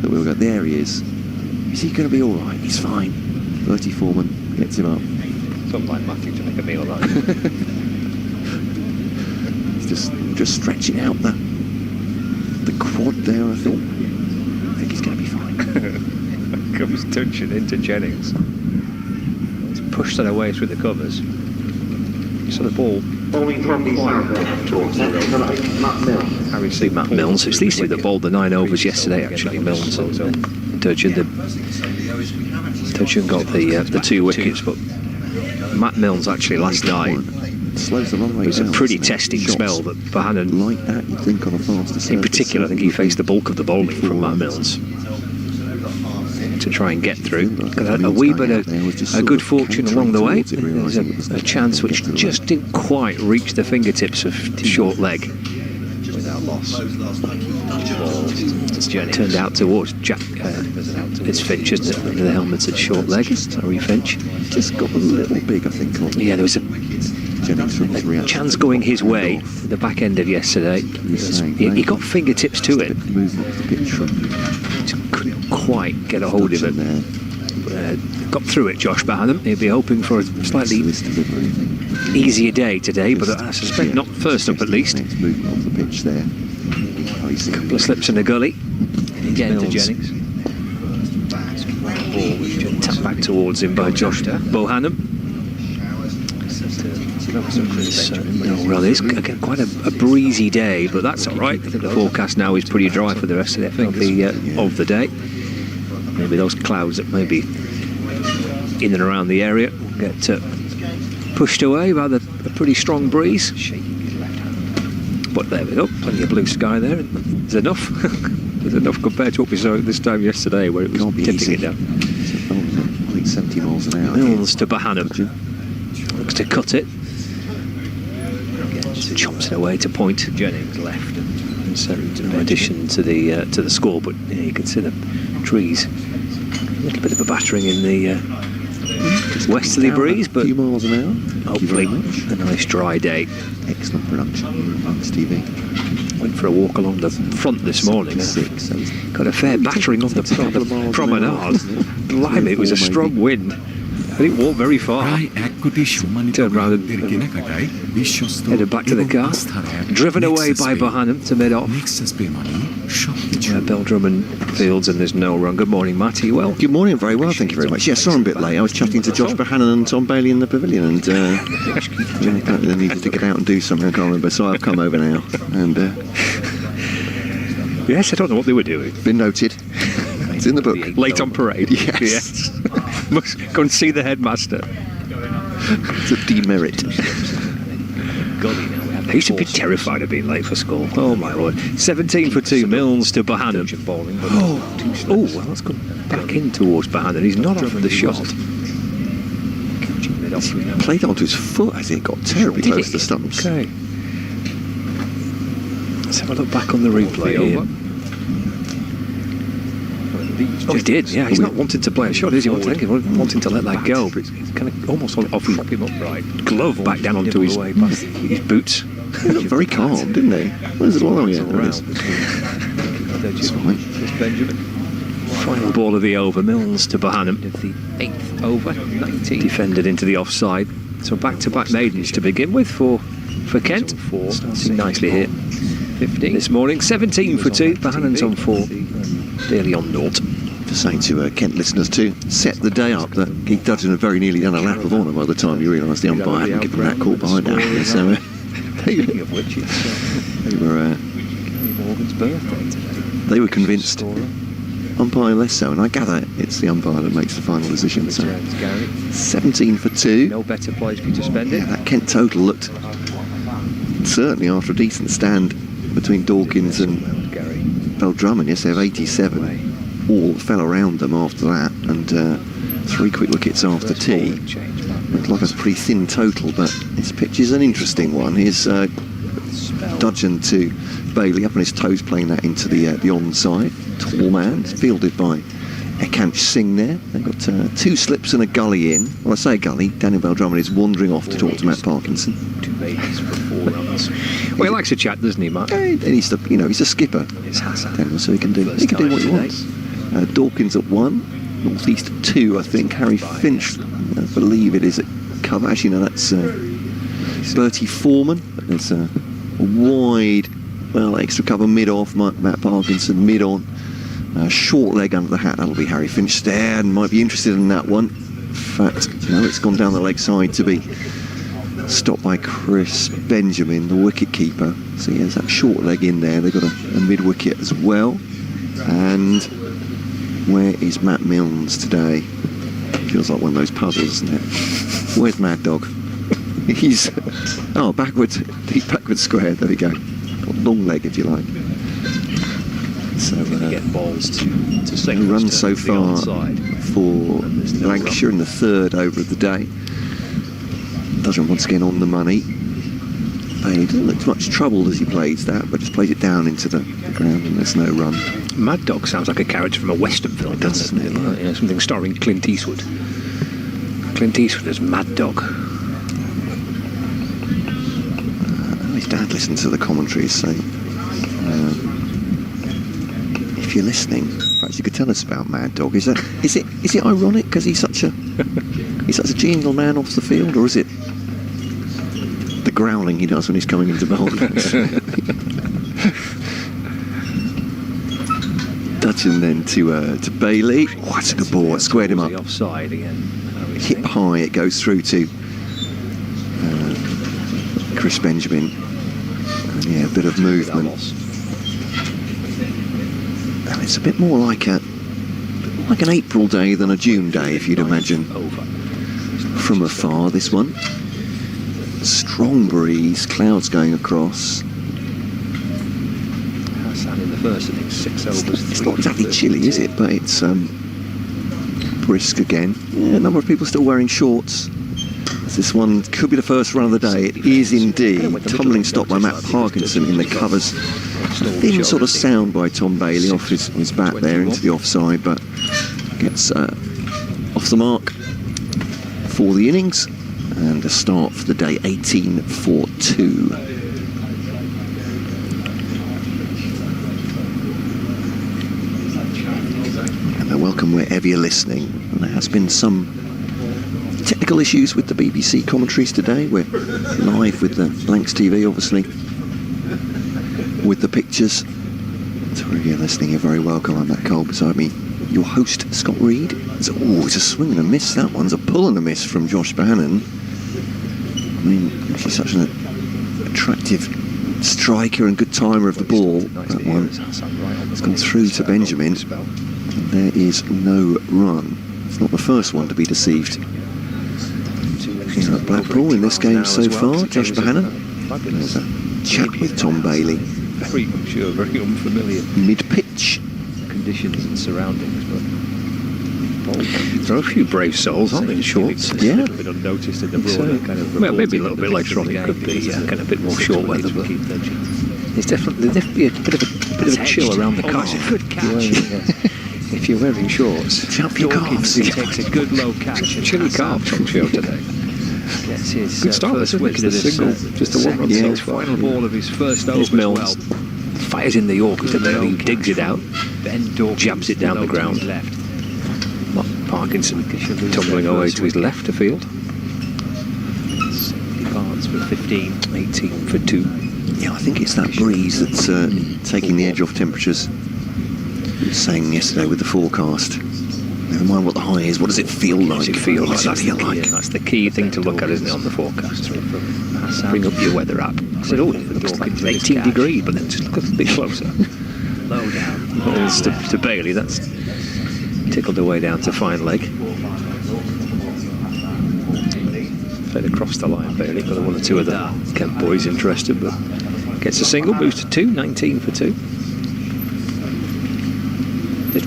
that we'll go, there he is. Is he going to be all right? He's fine. Bertie Foreman gets him up. Something like Matthew to make a meal of that. He's just stretching out the quad there, I think he's going to be fine. Comes touching into Jennings. He's pushed that away through the covers. So the ball towards the road. Harry see Matt Milnes. It's these two that bowled the 9 overs yesterday, actually. Milnes and Durchan. Durchan got the 2 wickets, but Matt Milnes actually last night slows the long way. It was a pretty testing spell that Bohannon, like that, you think, on a faster surface. In particular, I think he faced the bulk of the bowling from Matt Milnes to try and get through. Got a wee bit of a good fortune along the way. There's a chance which just didn't quite reach the fingertips of short leg. Without loss. It's turned out towards Jack. It's Finch, isn't it? Under the helmets at short leg. Harry Finch. Just got a little big, I think. Yeah, there was a chance going his way at the back end of yesterday. He got fingertips to it. Just couldn't quite get a hold of it. Got through it, Josh Bohannon. He'll be hoping for a slightly easier day today, but I suspect not first up at least. Next movement off the pitch there. A couple of slips in the gully. Again to Jennings. Ball which tapped back towards him by Josh Bohannon. Well, it's again quite a breezy day, but that's all right. I think the forecast now is pretty dry for the rest of the day. Maybe those clouds that may be in and around the area will get pushed away by the pretty strong breeze. But there we go, plenty of blue sky there. There's enough. There's enough compared to what we saw this time yesterday, where it was tipping it down. I think 70 miles an hour. Milnes to Bohannon. Looks to cut it. Just chops it away to point. Jennings left. So no addition to the score, but you can see the trees. A little bit of a battering in the westerly breeze, but a few miles an hour. Hopefully a nice dry day. Excellent production on TV. Went for a walk along the front this morning. Got a fair battering on the promenade. Blimey, it was a strong wind. I didn't walk very far. Turned round and headed back to the car. Driven away by Bohannon to mid-off. Belldrummond Fields, and there's no run. Good morning, Matt. Are you well? Good morning, very well, thank you very much. Yes, sorry I'm a bit late. I was chatting to Josh Bohannon and Tom Bailey in the pavilion, and apparently they needed to get out and do something, I can't remember, so I've come over now. And yes, I don't know what they were doing. Been noted. It's in the book. Late on parade. Yes. Must go and see the headmaster. It's a demerit. I used to be terrified of being late for school. Oh my lord. 17 for 2, Milnes to Bohannon. Oh, well, that's gone back in towards Bohannon. He's not off the shot. Played onto his foot, I think. Got terribly close to the stumps. Okay. Let's have a look back on the replay here. Oh, he did, yeah. He's not wanting to play a shot, is he? He's wanting to let that go, but it's kind of almost off his glove back down onto his boots. He looked very calm, didn't he? Where's the ball? Yeah, there it is. Final ball of the over, Milnes to Bohannon. The 8th over, 19. Defended into the offside. So back-to-back maidens to begin with for Kent. Starting nicely here. 15 this morning, 17 for 2. Bohannon's on 4. Daly on 0. Just saying to Kent listeners to set the day up that Keith Dudgeon had very nearly done a lap of honour by the time you realised the umpire hadn't given that call behind that. So they were convinced. Umpire less so, and I gather it's the umpire that makes the final decision. So 17 for 2. No better place for you to spend it. Yeah, that Kent total looked certainly after a decent stand between Dawkins and Belldrummond. Yes, they have 87. All fell around them after that, and 3 quick wickets after tea. Looks like a pretty thin total, but this pitch is an interesting one. Here's Dudgeon to Bailey up on his toes, playing that into the onside. Tall man, fielded by Ekant Singh there. They've got 2 slips and a gully in. Well, I say gully, Daniel Belldrummond is wandering off to talk to Matt Parkinson. 2 babies for 4 runs. Well, he likes a chat, doesn't he, Matt? And he's a skipper. It's Hassan. Daniel, so he can do what he wants. Dawkins at 1, Northeast at 2, I think. Harry Finch, I believe it is at cover. Actually, no, that's Bertie Foreman. There's a wide, well, extra cover mid-off. Matt Parkinson mid-on. Short leg under the hat. That'll be Harry Finch there, and might be interested in that one. In fact, no, it's gone down the leg side to be stopped by Chris Benjamin, the wicket keeper. So yeah, there's that short leg in there. They've got a mid-wicket as well. And where is Matt Milnes today? Feels like one of those puzzles, doesn't it? Where's Mad Dog? He's backwards, deep backward square. There we go. Long leg, if you like. So get balls to second. Run so far for Lancashire in the third over of the day. Doesn't once again on the money. Bailey didn't look too much troubled as he plays that, but just plays it down into the ground, and there's no run. Mad Dog sounds like a character from a Western film, doesn't it? Like, you know, something starring Clint Eastwood. Clint Eastwood as Mad Dog. His dad listened to the commentaries, so if you're listening, perhaps you could tell us about Mad Dog. Is it ironic because he's such a genial man off the field, or is it the growling he does when he's coming into bowling? Touching then to Bailey. Oh, that's a good ball. It squared him up. Offside again. Hit high. It goes through to Chris Benjamin. And yeah, a bit of movement. And it's a bit more like an April day than a June day, if you'd imagine. From afar, this one. Strong breeze, clouds going across. Hassan in the first, I think 6 overs. It's not exactly chilly, is it? But it's brisk again. Yeah, a number of people still wearing shorts. This one could be the first run of the day. It is indeed. Tumbling stop by Matt Parkinson in the covers. Thin sort of sound by Tom Bailey off his bat there into the offside, but gets off the mark for the innings. And a start for the day, 18 for 2. And welcome wherever you're listening. And there has been some technical issues with the BBC commentaries today. We're live with the Blanks TV, obviously, with the pictures. So wherever you're listening, you're very welcome. I'm Matt Cole, beside me, your host, Scott Reed. It's a swing and a miss. That one's a pull and a miss from Josh Bannon. I mean, she's such an attractive striker and good timer of the ball. That one has gone through to Benjamin. There is no run. It's not the first one to be deceived. He's at Blackpool in this game so far, Josh Bannon. There's a chat with Tom Bailey. Very sure, very unfamiliar. Mid-pitch. Conditions and surroundings, but there are a few brave souls, aren't there, in shorts? Yeah. A little bit unnoticed in the broader kind of. Well, maybe a little bit later on it could be kind of a bit more short weather, but there's definitely a bit of a chill around the calf. Good catch. If you're wearing shorts, Jump your calves. He takes a good low catch. chilly calf on show today. Gets his Good start, first isn't it? wicket of this Single, just a one-run second so far. final ball of his first over Here's as well. Milnes. Fires in the Yorkers, and then he digs it out. Ben Dawkins Jabs it down the low to his ground. left. Parkinson tumbling away to his left of field. Departs for 15. 18 for 2. Yeah, I think it's that breeze that's taking the edge off temperatures. Saying yesterday with the forecast. Never mind what the high is, what does it feel like? Does it feel like? What's it feel like? That's the key thing to look at, isn't it, on the forecast? Bring up your weather app. I said, oh, it looks like 18 degrees, but then just look a bit closer. Low down. It's to Bailey, that's tickled the way down to fine leg. Played across the line, Bailey. Got one or two of the Kent boys interested, but gets a single, moves to 2, 19 for 2.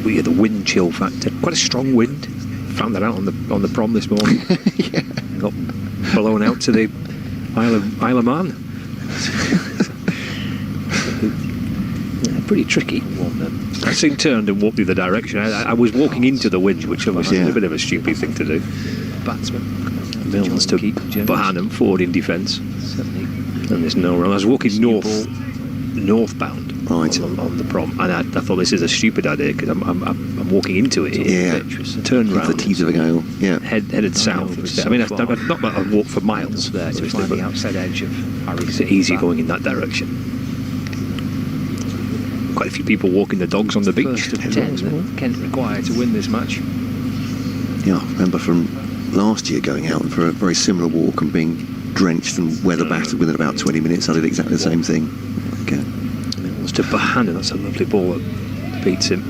We hear the wind chill factor. Quite a strong wind. Found that out on the prom this morning. Yeah. Got blown out to the Isle of Man. Yeah, pretty tricky. I soon turned and walked the other direction. I was walking into the wind, which obviously is a bit of a stupid thing to do. Batsman. Milnes to Bohannon, forward in defence. Certainly. And there's no run. I was walking northbound. Right. on the prom, and I thought this is a stupid idea because I'm walking into it. Yeah. Turn With round. the teeth of a gale. Yeah. Headed south instead. I mean, not that I've walked for miles there to obviously, find the but outside edge of Harry. it's easy going in that direction. Quite a few people walking the dogs on the beach. First of 10 that Kent require to win this match. Yeah, I remember from last year going out for a very similar walk and being drenched and weather battered within about 20 minutes. I did exactly the same thing. Okay. Mills to Bohannon. That's a lovely ball that beats him.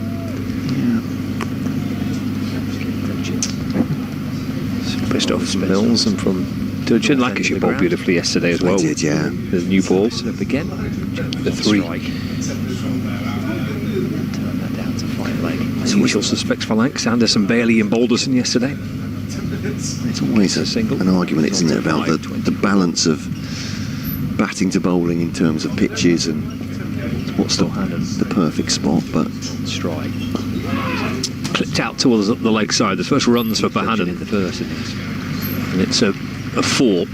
Pissed off Mills and from Dudgeon. Lancashire bowled beautifully yesterday as well. They did, yeah. The new ball. Up again. The three. Strike. Turn that down to flight leg. The usual suspects for Lancs. Anderson, Bailey and Balderson yesterday. It's always an argument, isn't it, about the balance of batting to bowling in terms of pitches and what's the perfect spot, but Strike. Clipped out towards the leg side. The first runs for Bohannon in the first innings. and it's a 4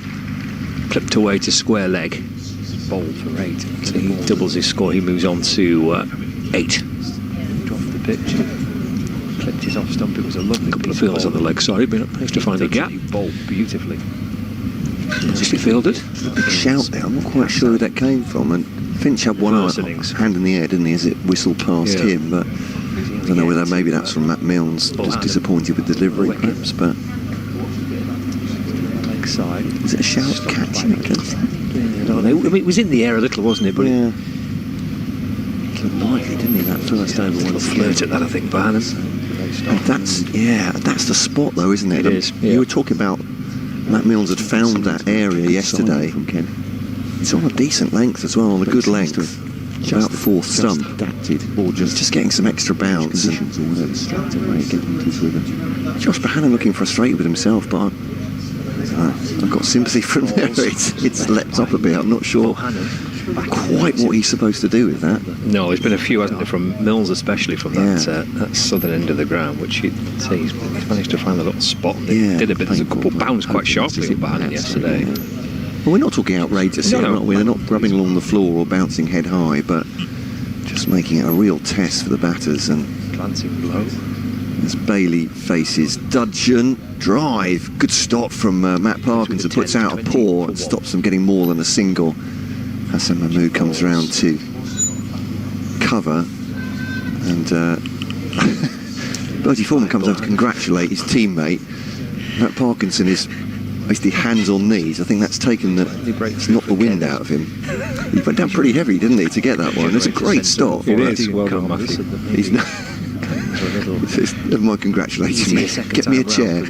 clipped away to square leg. Bowled for 8. So he doubles his score. He moves on to 8. Dropped the pitch. Clipped his off stump. It was a lovely Couple of piece fielders on the bowling. leg side. But managed to find a gap. Bowled beautifully. Nicely fielded. big shout there. I'm not quite sure where that came from. And Finch had one First eye, innings. hand in the air, didn't he, as it whistled past Yeah. him. But I don't know whether maybe that's from Matt Milnes, just disappointed with delivery, perhaps. But Leg side. is it a shout catching? I don't know. I mean, it was in the air a little, wasn't it? But Yeah. He looked lively, didn't he, that first over? a little flirt at that, I think, Bohannon. And that's the spot though, isn't it? It is, yeah. You were talking about Matt Milnes had found that area yesterday. It's on a decent length as well, on a good length, about fourth stump. Or just getting some extra bounce. Josh Bohannon looking frustrated with himself, but I've got sympathy from there. It's leapt up a bit. I'm not sure quite what he's supposed to do with that. No, there's been a few, hasn't there, from Mills especially, from that Yeah. that southern end of the ground, which he's managed to find a little spot. They Yeah, did a bit. There's a couple painful, bounced quite hoping sharply to at Bohannon see yesterday. Well, we're not talking outrageous here, No. are we? They're not grubbing along the floor or bouncing head high, but just making it a real test for the batters. And Glancing low. as Bailey faces Dudgeon, drive, good stop from Matt Parkinson, puts out a paw and stops them getting more than a single. Hassan Mahmood comes round to cover, and Bertie Foreman comes over to congratulate his teammate. Matt Parkinson is basically hands on knees. I think that's taken it's knocked the wind out of him. He went down pretty heavy, didn't he, to get that one? It's a great stop. It is. Well done, Matthew. He's not. Never mind congratulating me. Get me a chair.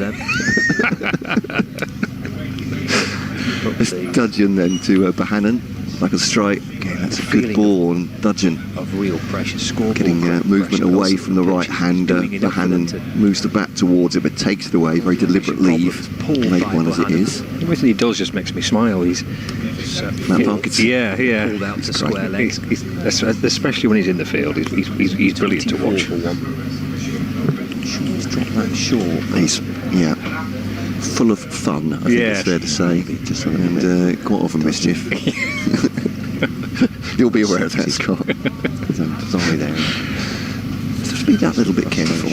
It's Dudgeon then to Bohannon. Like a strike. Again, that's a good ball. And Dudgeon Of real pressure. Score. getting movement away from the right-hander. Bohannon moves the bat towards it, but takes it away. Very deliberate leave. Late one as it is. Everything he does just makes me smile. He's Matt Parkinson. yeah. Pulled out to square leg. He's, especially when he's in the field, he's brilliant to watch. He's dropped that short. He's full of fun, I think it's fair to say, and quite often mischief. You'll be aware of that, Scott. Sorry there. Just be that little bit careful.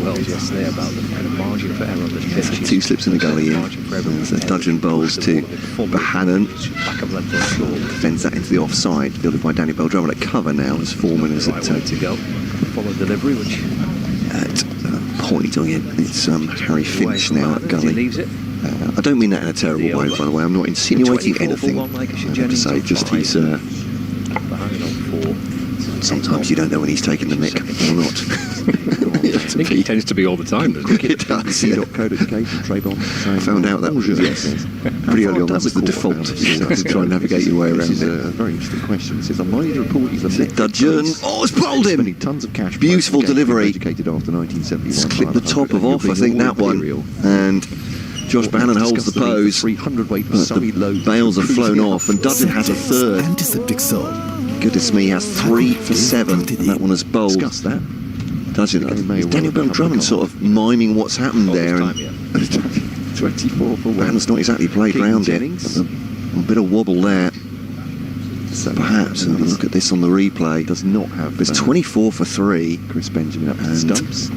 Well, yesterday about the kind of margin for error on this pitch. 2 slips in the gully in. So Dudgeon bowls to Bohannon. Back of left on short. Defends that into the offside, fielded by Danny Belldrummond at cover now as Foreman is Right way to go. Follow delivery, which at point. Oh yeah, it's Harry Finch now at He gully. leaves it. I don't mean that in a terrible way, by the way. I'm not insinuating 24 for anything. one, Lancashire I have to Jennings say, on just 5. he's. Behind on 4. Sometimes you don't know when he's taking the mick or not. I think he tends to be all the time, doesn't he? It does, yeah. I found out that was pretty early on. That was the default. To try and navigate your way around This is it. a very interesting question. It says, I'm ready to report he's the next Dudgeon. Oh, it's bowled him. spending tons of cash. Beautiful delivery. Educated after 1971. It's clipped the top of off, I think, that one. And Josh Bohannon holds the pose. 300 weight But Surrey low. the bails have flown off, and Dudgeon has a third. Antiseptic soap. Goodness me, he has 3 for 7, and that one is bowled. Discuss that. Dudgeon. Gary May Is will Daniel become Belldrummond the sort of miming what's happened there? And 24 for 1. Bohannon's not exactly played King round it. Jennings. A bit of wobble there. So Perhaps, and look at this on the replay. does not have. It's 24 for 3. Chris Benjamin up to the And- stumps.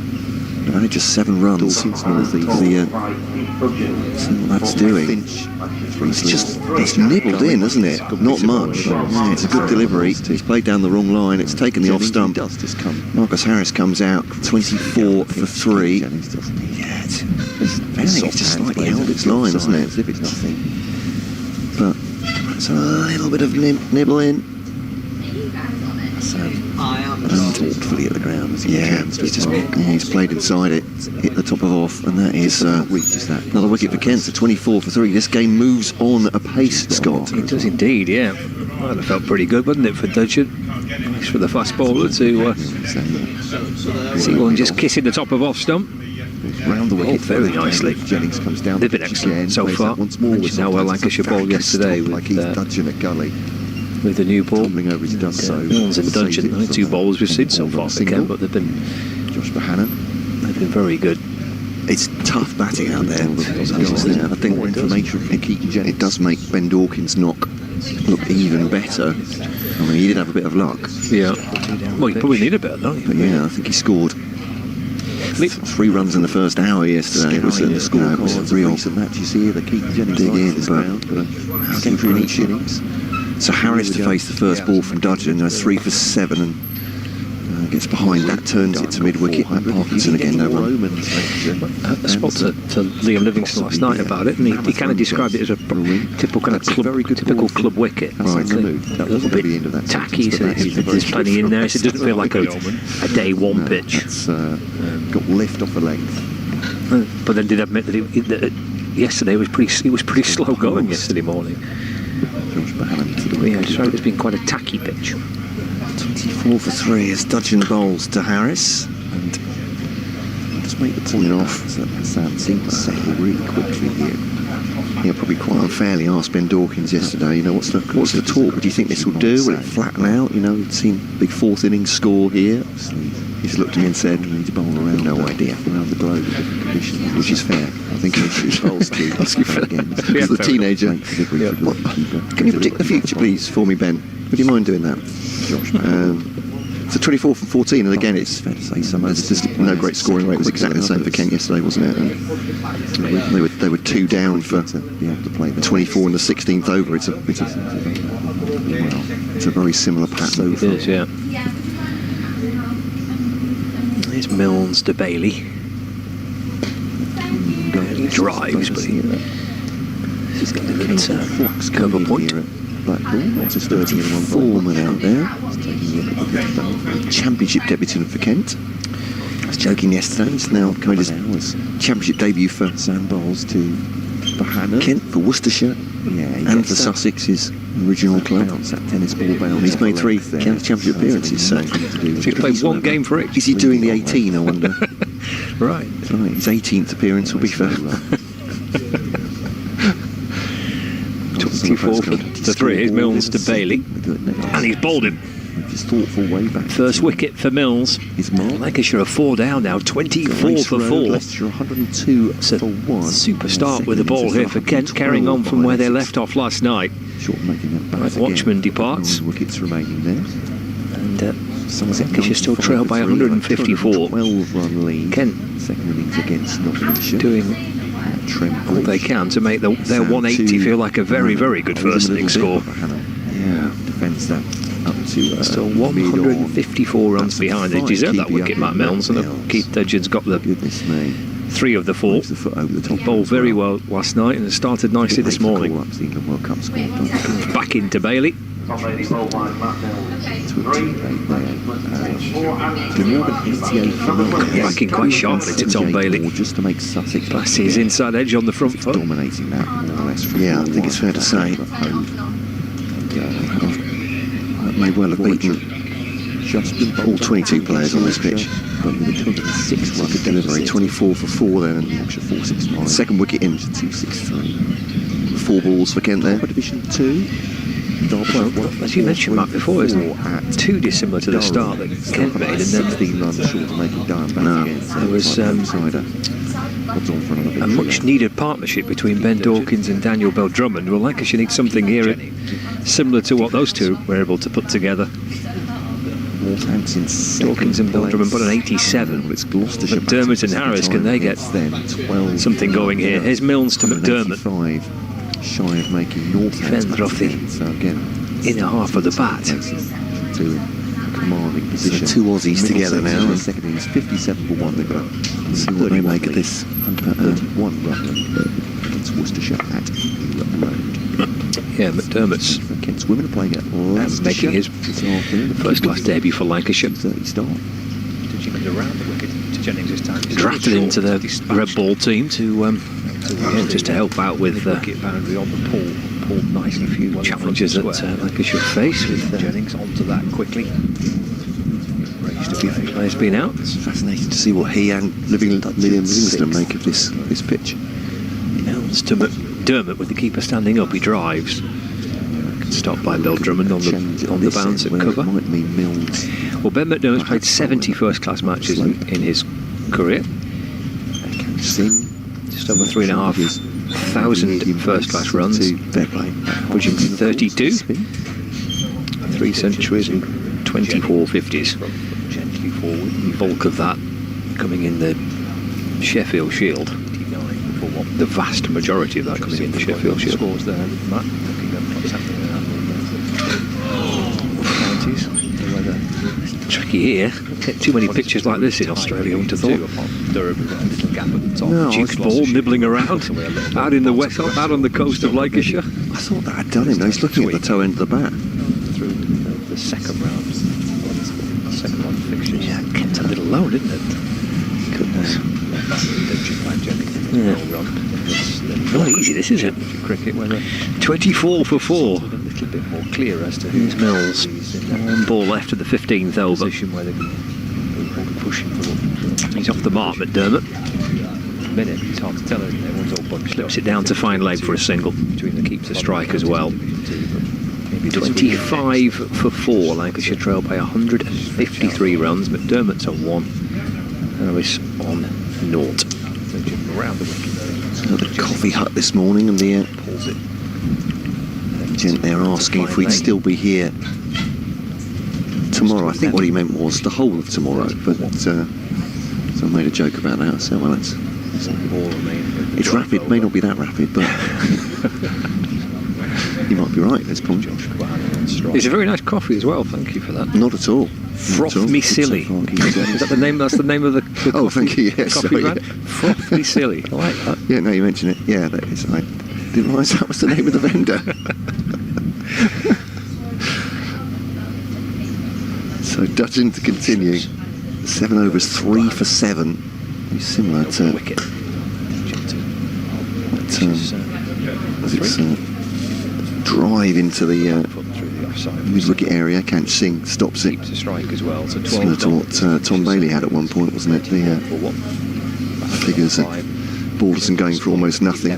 Only just 7 runs. Dawkins northeast. See what that's doing. Finch. It's nibbled in, hasn't it? Not much. Yeah, it's a good delivery. He's played down the wrong line. It's taken the off stump. Does just come. Marcus Harris comes out 24 for 3. Jennings doesn't he? Yeah, It's it's just slightly held its line, hasn't it? As if it's nothing. But it's a little bit of nibble in. Thoughtfully at the ground as he Yeah, returns to he's his mark. he's played inside it, hit the top of off, and that is Reaches that. another wicket for Kent. So 24 for 3. This game moves on apace, Scott. It does indeed, yeah. Well, it felt pretty good, wasn't it, for Dudgeon? Nice for the fast bowler to see one just kissing the top of off stump. Round the wicket. very nicely. Jennings comes down. They've been the pitch excellent again, so plays far. that once more Mentioned with how well sometimes Lancashire a very bowled good yesterday stop, with, like he's Dudgeon at gully. With the new ball. Tumbling over as he does so. Milnes and Dudgeon, the only 2 bowlers we've seen so far for Kent, but they've been Josh Bohannon. very good. It's tough batting out there, isn't it? I think more information from Keaton Jennings. it does make Ben Dawkins' knock look even better. I mean, he did have a bit of luck, Yeah. Well, you probably need a bit, don't but you? yeah, I think he scored 3 runs in the first hour yesterday. It was a, it was a real recent matches here. The Keaton Jennings dig in, is but round, how century can in you each innings. So Harris to face the first ball from Dudgeon, 3 for 7, and gets behind that, turns it to mid-wicket, and Parkinson again, no run. I spoke to Liam Livingston last night about it, and he kind of described it as a typical kind of typical club wicket. That's It's removed. That a little wasn't bit gonna be the end of that tacky, sentence, so but that is a very there's plenty in there. So it doesn't feel like a day 1 pitch. It's got lift off the length. But then did admit that yesterday was pretty slow going yesterday morning. Josh Bohannon to the But yeah, wicket. it's right. It's been quite a tacky pitch. 24 for 3 as Dudgeon bowls to Harris. And just make the point off that Hassan seemed to settle really quickly here. Yeah, probably quite unfairly asked Ben Dawkins yesterday, what's the talk? What do you think this will do? Will it flatten out? We've seen big 4th innings score here. He's looked at me and said, You need to bowl around. no idea. Around the globe in different conditions. Which is fair. I think he bowls to again. as the teenager. Can you predict the future, please, for me, Ben? Would you mind doing that? Josh So 24 from 14, and again, it's fair to say some there's just no great scoring rate. It was exactly the same for Kent yesterday, wasn't it? And they were 2 down for be able to play the 24 in the 16th over. It's a very similar pattern. It is, yeah. There's Milnes to Bailey. He drives, but he's got a good cover point. Blackpool, just 30 in 1 Foreman out there. Taking a look at the pitch down. Championship debutant for Kent. I was joking yesterday. He's now made his championship debut for Sam bowls to Bohannon. Kent, for Worcestershire, Yeah, he and gets for that Sussex, his original club. bounce, that tennis ball bounce. He's off made the 3 length there. Kent championship appearances, so He's played 1 game for each. is he doing the 18, I wonder? Right. Right, his 18th appearance will be for 24 for 3. Here's Milnes to Bailey. And he's bowled him. His thoughtful way back. First wicket for Milnes. His mark. Lancashire are 4 down now, 24 Race for Road, 4. Leicestershire 102 It's a for 1. super start with the ball here for Kent, carrying on from where they left off last night. Short making that back Right, again. Watchman departs. 9 wickets remaining there. And Somerset Lancashire still 95 trail by for 3, 154. 12-run lead. Kent Second innings against Nottinghamshire. doing Trent all they can to make their 180 feel like a very, very good first innings score. Yeah, defends that up to Still 154 runs behind. They deserve that wicket, Matt Milnes, and Keith Dudgeon's got the Goodness me. 3 of the 4. Moves the foot over the top. Bowled very well last night and started nicely this morning. Up to the England World Cup squad. Back into Bailey. Backing quite sharply to Tom Bailey. Just to make Sussex. That's his inside edge on the front foot. Dominating that more or less. Yeah, I think it's fair to say. That may well have beaten all 22 players on this pitch. But with a 206 run Good delivery, 24 for 4 then, and Yorkshire 469. second wicket in. 263. 4 balls for Kent there. Division 2. Well, as you mentioned, Matt, before, isn't it? Too dissimilar to the start that Kent made, and then 16 runs short of making Durham back No, against there was, outsider. Odds on for another victory. a much needed partnership between Ben Dawkins and Daniel Bell Drummond. Well, Lancashire need something here similar to what those two were able to put together. Northampton in second Dawkins and place. Beldraman put an 87. It's Gloucestershire. McDermott and Harris, can they get something going here? Here's Milnes to McDermott. 85, shy of making Northampton. Defender off the So again, inner half of the bat. two commanding position. So two Aussies together now. And second innings, 57 for 1. They've got See what they make of this. 131 Rutland against Worcestershire at Rutland Road. Yeah, McDermott's Kent's women are playing at Leicestershire making his this afternoon. first-class debut for Lancashire. 30 start. around the wicket to Jennings this time. Drafted into the red ball team to just to help out with wicket boundary on the pull, pulled nicely for you. challenges that Lancashire face with Jennings onto that quickly. players being out. It's fascinating to see what he and Livingston make of this pitch. Milnes to McDermott with the keeper standing up. He drives. Stopped by Beldraman on the bounce at cover. It might mean Milnes. Well, Ben McDermott's played 70 first-class matches in his career. Just over 3,500 first-class runs, pushing 32, 3 centuries and 24 50s. Gently forward. The bulk of that coming in the Sheffield Shield. The vast majority of that coming in the Sheffield Shield. Scores there, Matt, looking at what's happening around the counties. The weather. Tricky here. Get too many pictures like this in Australia, I would have thought. Durham, we've got a little gap at the top. No, Duke's ball nibbling around out in the west, out on the coast of Lancashire. I thought that had done him. He's looking at the toe end of the bat. Through the second round. Second round fixtures. Yeah, Kent's a little low, didn't it? Goodness. Yeah. Not easy, this is it. Cricket, whether 24 for 4. a little bit more clear as to Here's Mills. who's in that One ball left at the 15th over. position where they'll be pushing for He's off the mark, McDermott. a minute. It's hard to tell, isn't it? Everyone's all bunched up. Sit down to fine leg for a single. Between the keeps To strike as well. 25 for 4. Lancashire trail by 153 runs. McDermott's on 1. Harris on 0. Around the wicket. Got the coffee hut this morning, and the Pulls it. gent there asking if we'd still be here tomorrow. I think what he meant was the whole of tomorrow, but so I made a joke about that. So well, it's rapid. May not be that rapid, but you might be right at this point. It's a very nice coffee as well. Thank you for that. Not at all. Froth me silly. Is that the name? That's the name of the Oh, coffee, thank you. Yes, coffee sorry, brand? yeah. Froth me silly. I like that. Yeah, no, you mentioned it. Yeah, that is. I didn't realise that was the name of the vendor. So Dudgeon to continue. 7 overs, 3 for 7. Very similar to Wicket. its drive into the Through the offside. mid-wicket area. Can't Singh stops it. Keeps a strike as well. So 12 Similar to what Tom Bailey had at one point, wasn't it? The for what? figures that Balderson going for almost nothing.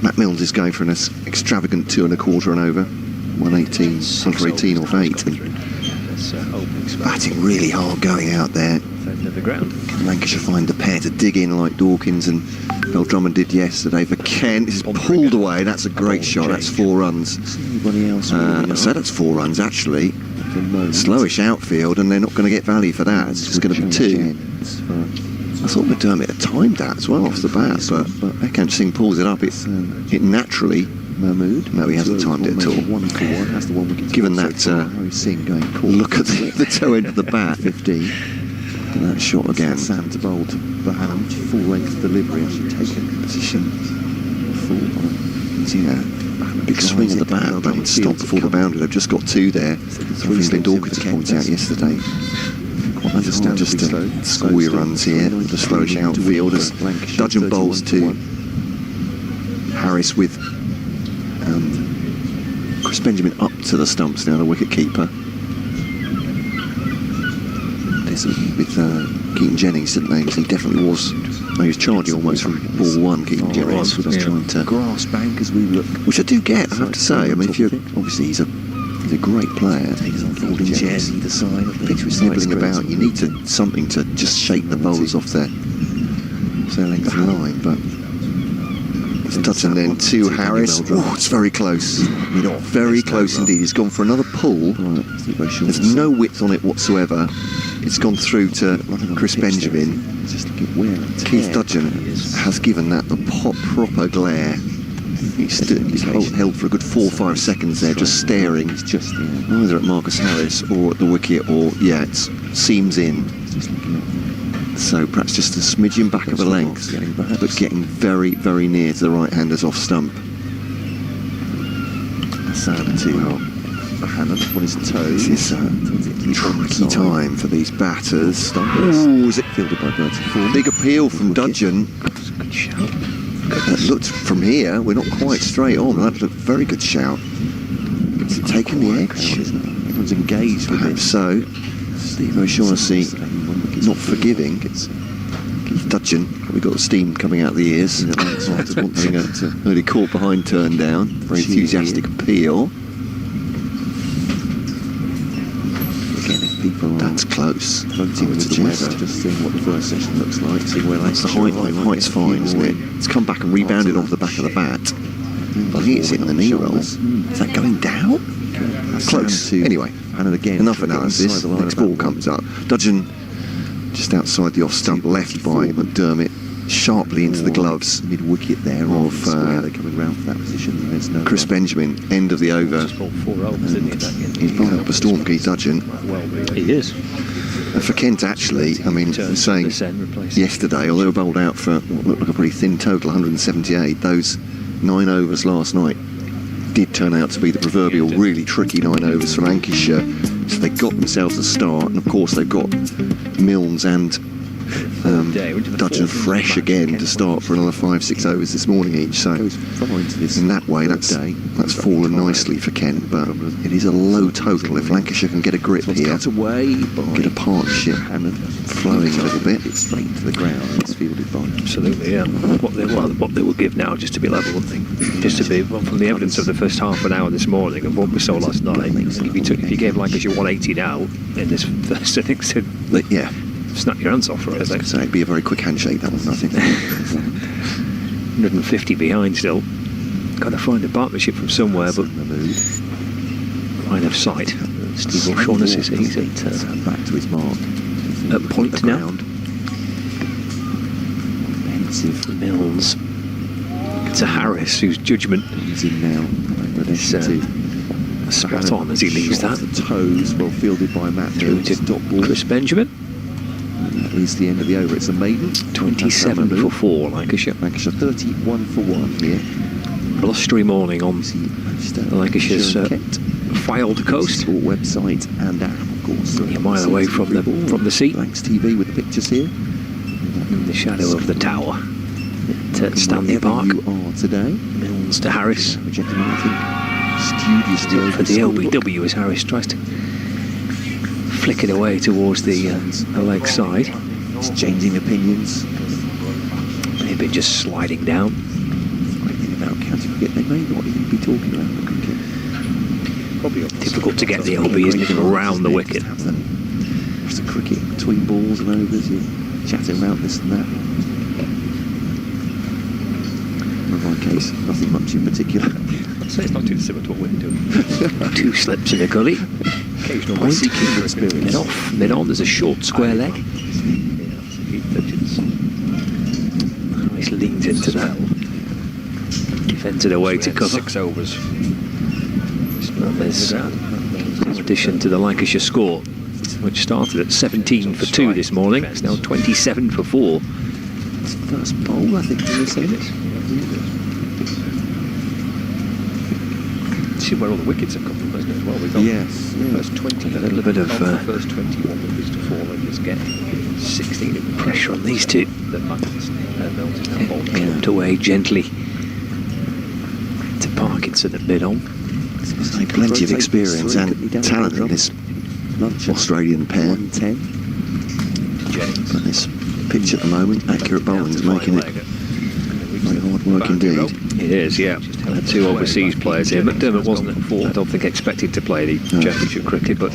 Matt Milnes is going for an extravagant 2 1/4 and over. 118, 118 off 8. And batting really hard going out there. Defender the ground. Can Lancashire find the pair to dig in like Dawkins and Beldraman did yesterday for Kent? This is pulled away. That's a great shot. That's 4 runs. Anybody else? So that's 4 runs actually. Slowish outfield, and they're not going to get value for that. It's just going to be 2. I thought McDermott had timed that as well off the bat, but Ekant Singh pulls it up. It naturally. Mahmood. No, he hasn't timed it at all. 1 for 1. That's the one we can Given so that, far. Harry Singh going cool. Look at the toe end of the bat. 15. And that shot again. Sam to bowl to Bahan. Full length delivery. Actually taken position. Full. Yeah, big swing of the bat, but it's stopped before the boundary. They've just got 2 there. Something Dawkins pointed out yesterday. I understand just to score your runs here with the slowish outfield as Dudgeon bowls to Harris with Chris Benjamin up to the stumps now, the wicket keeper. This with Keaton Jennings, didn't they? Because he definitely was. He was charging almost from ball 1. Keaton Jennings was trying to grass bank as we look. which I do get, I have to say. I mean, if you're obviously he's a great player. He's on folding chairs either side of the pitch with Nibbling about, you need something to just shake the bowlers off their length of line. But It's Dudgeon then to Harris. Oh, it's very close. Very close indeed. He's gone for another pull. There's no width on it whatsoever. It's gone through to Chris Benjamin. Keith Dudgeon has given that a proper glare. He's held for a good 4 or 5 seconds there, just staring, either at Marcus Harris or at the wicket, or it seams in. So perhaps just a smidgen back of a length, but getting very, very near to the right-handers off stump. Hassan to Hammond on his toes. This is a tricky time for these batters. Ooh, is it fielded by Bertie? Big appeal from Dudgeon. Good shout. That looked from here, we're not quite straight on. That looked a very good shout. Is it taking the edge? Everyone's engaged with Perhaps it. so. Steve O'Shaughnessy not forgiving. Keith Dudgeon probably got the steam coming out of the ears after having a early caught behind turn down. Very enthusiastic appeal. Again, if people are That's close. voting with the weather, just seeing what the first session looks like, seeing where That's the height line. Height's fine, isn't it? It's come back and rebounded off the back of the bat. I think it's hitting the knee roll. Is that going down? Close. Anyway, and again, enough analysis. Next ball comes up. Dudgeon just outside the off stump, left by McDermott, sharply into the gloves mid-wicket there of they're coming round for that position. There's no Chris Benjamin. End of the over. Just bought 4 overs, didn't he, in that game? He's brought up a storm, Keith Dudgeon. Well, really. He is. And for Kent, actually, I mean, Turn saying this end, replace it. yesterday, although they were bowled out for what looked like a pretty thin total, 178, those 9 overs last night did turn out to be the proverbial really tricky 9 overs for Lancashire. So they got themselves a start, and of course they've got Milnes and Dudgeon fresh again to start for another 5-6 overs this morning each. So goes far into this in that way, that's fallen nicely for Kent, but it is a low total. If Lancashire can get a grip here, cut away by get a partnership flowing a little bit. It's straight to the ground. It's fielded by Absolutely, yeah. What they will give now, just to be level, wouldn't they? Just to be from the evidence of the first half an hour this morning and what we saw last night. If you gave Lancashire 180 now in this first innings, Yeah, snap your hands off, right? I think. so it'd be a very quick handshake, that one, I think. 150 behind still. Got to find a partnership from somewhere, but line of sight. Steve O'Shaughnessy says he's at back to his mark. At point The now. ground. Pensive. Milnes to Harris, whose judgment He's in now. is spot on as he leaves Shot that. off the toes, well fielded by Matt Through to Dot ball. Chris Benjamin. That is the end of the over. It's a maiden. 27 for 4, Lancashire. Lancashire 31 for 1 here. Blustery morning on Lancashire's Fylde coast. Sport website and app, of course. A mile away from the sea. Blanks TV with the pictures here. In the shadow of the tower at Stanley Wherever Park. you are today. Milnes to Harris. Projecting anything studiously over For the scorebook. LBW as Harris tries to flick it away towards the leg side. Exchanging opinions. Maybe just sliding down. Great thing about county cricket, they may not even be talking about the cricket. Probably Difficult to get the LB, isn't it, from around the wicket. There's the cricket between balls and overs, you're chatting about this and that. In my case, nothing much in particular. So it's not too dissimilar to what we're doing. 2 slips in a gully. Occasional Point. Seeking experience. Mid off. Mid on. There's a short square leg. He's leaned into that. Defended away to cover. 6 overs. And there's in addition to the Lancashire score, which started at 17 for 2 this morning. It's now 27 for 4. It's first bowl, I think, in this innings. See where all the wickets have come from, isn't it, as well? We've got Yes, the first 20. A little bit of the first 21 wickets to 4 overs get 16 in Pressure on these two. The Magnus Milnes now bowled. Clipped away gently to Parkinson at mid on. There's plenty of experience and talent in this Australian pair. 110. Jennings. But this pitch at the moment, accurate bowling's making it very hard work indeed. It is, yeah. 2 overseas players here. McDermott wasn't, I don't think, expected to play the Championship cricket, but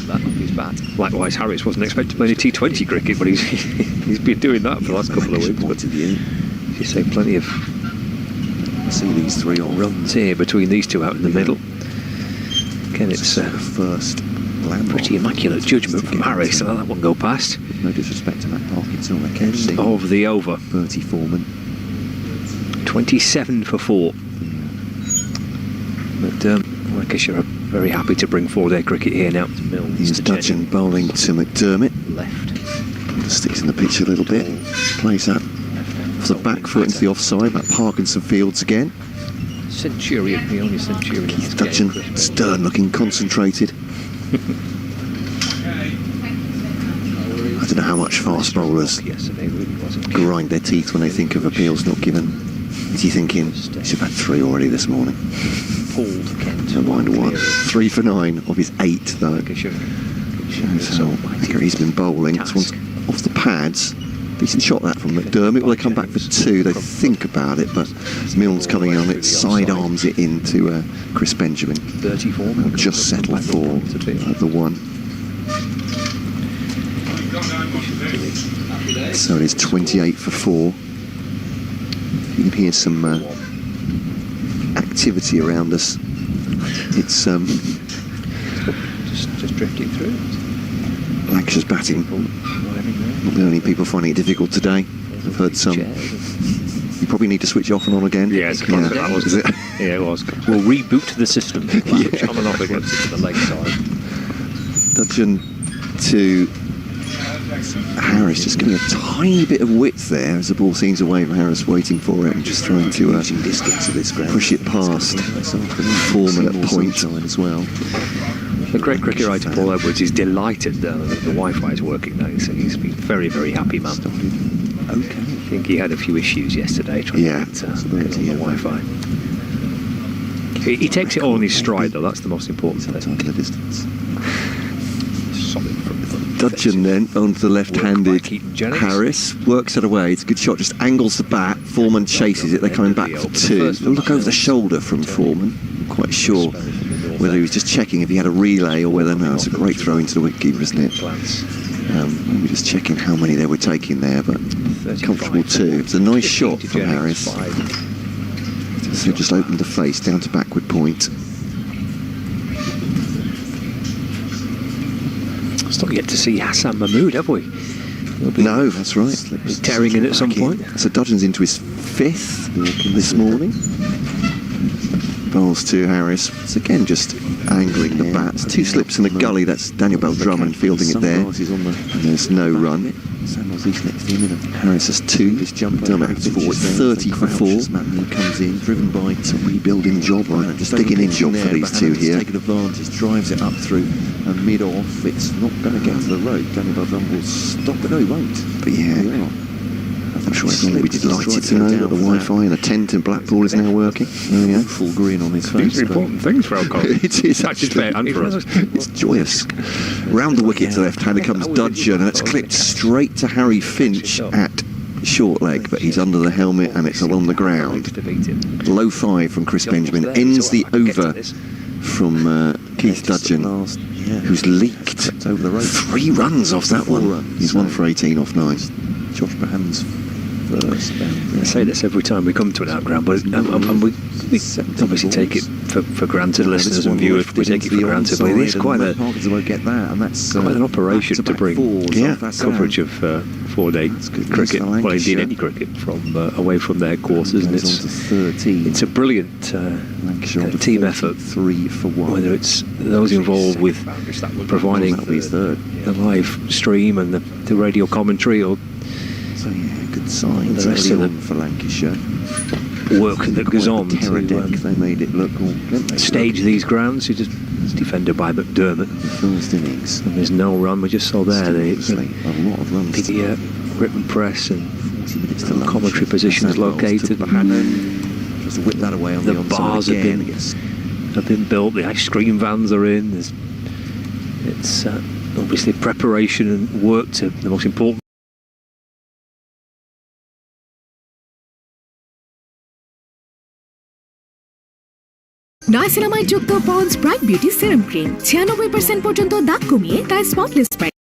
likewise Harris wasn't expected to play any T20 cricket, but he's been doing that for the last couple of weeks. But Point of view. as you say, plenty of see these three on runs here between these two out in the middle. Again, it's first landmark. pretty immaculate judgment from Harris to let that one go past. No disrespect to Matt Parkinson, I can't see. Of the over. Bertie Foreman. 27 for 4. But Lancashire are very happy to bring 4-day cricket here now. Mills, Here's the Dudgeon bowling to McDermott. left. Sticks in the pitch a little bit. Plays that off the back foot into the offside. That Parkinson Fields again. Centurion, the only Centurion in this Dudgeon, game. stern looking, concentrated. I don't know how much fast bowlers Yesterday really wasn't grind their teeth when they think of appeals not given. Is he thinking, he should have had 3 already this morning? pulled Kent. Never mind 1. 3 for 9 of his 8 though. Lancashire. Shows how accurate he's been bowling. This one's off the pads. Decent shot that from McDermott. Will they come back for 2? They think about it, but Milnes coming on it, sidearms it into Chris Benjamin. 34. Will just settle for the 1. So it is 28 for 4. You can hear some activity around us. It's just drifting through. Lancashire's batting. Not the only people finding it difficult today. I've heard some. You probably need to switch off and on again. Yeah, it's kind of that, Is wasn't it? Yeah, it was. We'll reboot the system. Coming off against it to the leg side. Dudgeon to Harris, just getting a tiny bit of width there as the ball seems away from Harris, waiting for it and just trying to push it past Foreman at point as well. The great cricket writer Paul Edwards is delighted that the Wi-Fi is working now. So he's been very, very happy, man. Okay. I think he had a few issues yesterday trying to get on the Wi-Fi. He takes it all in his stride, though. That's the most important thing. The distance. Solid from the Dudgeon then onto the left-handed Keaton Jennings. Harris, works it away, it's a good shot, just angles the bat, Foreman chases it, they're coming back for 2. A look over the shoulder from Foreman, I'm quite sure whether he was just checking if he had a relay or whether, no, it's a great throw into the wicketkeeper, isn't it? Maybe just checking how many they were taking there, but comfortable 2. It's a nice shot from Harris. So just opened the face down to backward point. Still yet to see Hassan Mahmood, have we? No, that's right. He's tearing in at some point. So Dudgeon's into his 5th this morning. Bowls to Harris. It's again just angling the bats. 2 slips in the gully. That's Daniel Bell-Drummond fielding it there. And there's no run. Harris has 2. Dermot has 4. 30 for 4. Comes in, driven by It's a rebuilding job, right? Just digging in job for these 2 here. Taking advantage, drives it up through mid-off. It's not going to get to the road. Daniel Bell-Drummond will stop it. No, he won't. But yeah, I'm sure everyone will be delighted to know that the Wi-Fi in a tent in Blackpool is now working. There we go. Full grin on his face. These are important things for Alcott. It is Actually, fair and for us. It's joyous. Round the wicket to left-hander comes Dudgeon, and it's clipped straight to Harry Finch at short leg, but he's under the helmet and it's along the ground. Low 5 from Chris Benjamin ends the over from Keith Dudgeon, who's leaked 3 runs off that one. He's 1 for 18 off 9. Josh Bahan's first. I say this every time we come to an outground, but and we obviously take it for granted, listeners and viewers. We take it for granted, but it is quite Parkinson won't get that, and that's quite an operation to bring coverage of 4-day cricket, well, indeed any cricket, from away from their headquarters, and it's a brilliant team effort. 3 for 1. Whether it's those involved with providing the live stream and the radio commentary, or So yeah, good signs the rest of early on for Lancashire. work that goes on The terror to deck, they made it look stage these grounds. It's defended by McDermott. First innings. And there's no run. We just saw there the A lot of runs. the written press and 40 minutes to lunch. commentary positions located. Just whip that away on The the onside bars again. have been built. The ice cream vans are in. It's obviously preparation and work to the most important. Niacinamide যুক্ত ponds bright beauty সেরাম cream 96% পর্যন্ত দাগ কমিয়ে তাই spotless bright.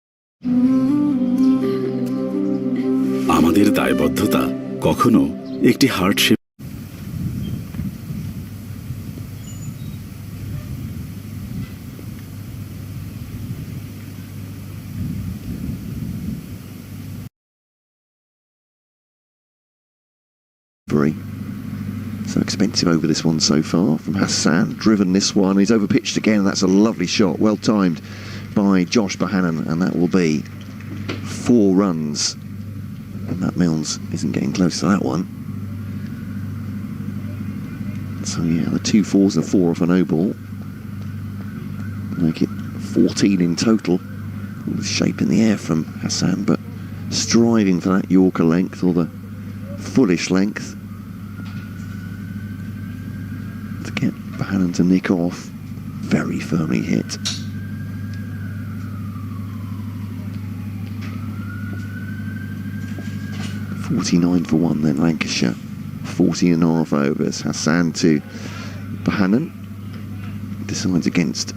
আমাদের দায়বদ্ধতা কখনো একটি heart shape Bury. So expensive over this one so far from Hassan. Driven this one. He's overpitched again. That's a lovely shot. Well timed by Josh Bohannon. And that will be 4 runs. And Matt Milnes isn't getting close to that one. So yeah, the 2 4s and 4 off a no ball. Make it 14 in total. Shape in the air from Hassan, but striving for that Yorker length or the fullish length to get Bohannon to nick off. Very firmly hit. .49 for 1 then, Lancashire. 40.5 overs. Hassan to Bohannon. Decides against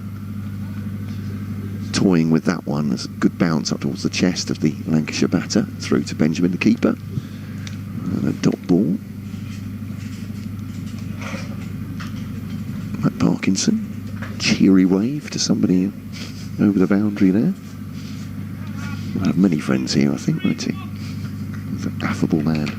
toying with that one. There's a good bounce up towards the chest of the Lancashire batter, through to Benjamin, the keeper. And a dot ball. Matt Parkinson. Cheery wave to somebody over the boundary there. We'll have many friends here, I think, won't he? He's an affable man.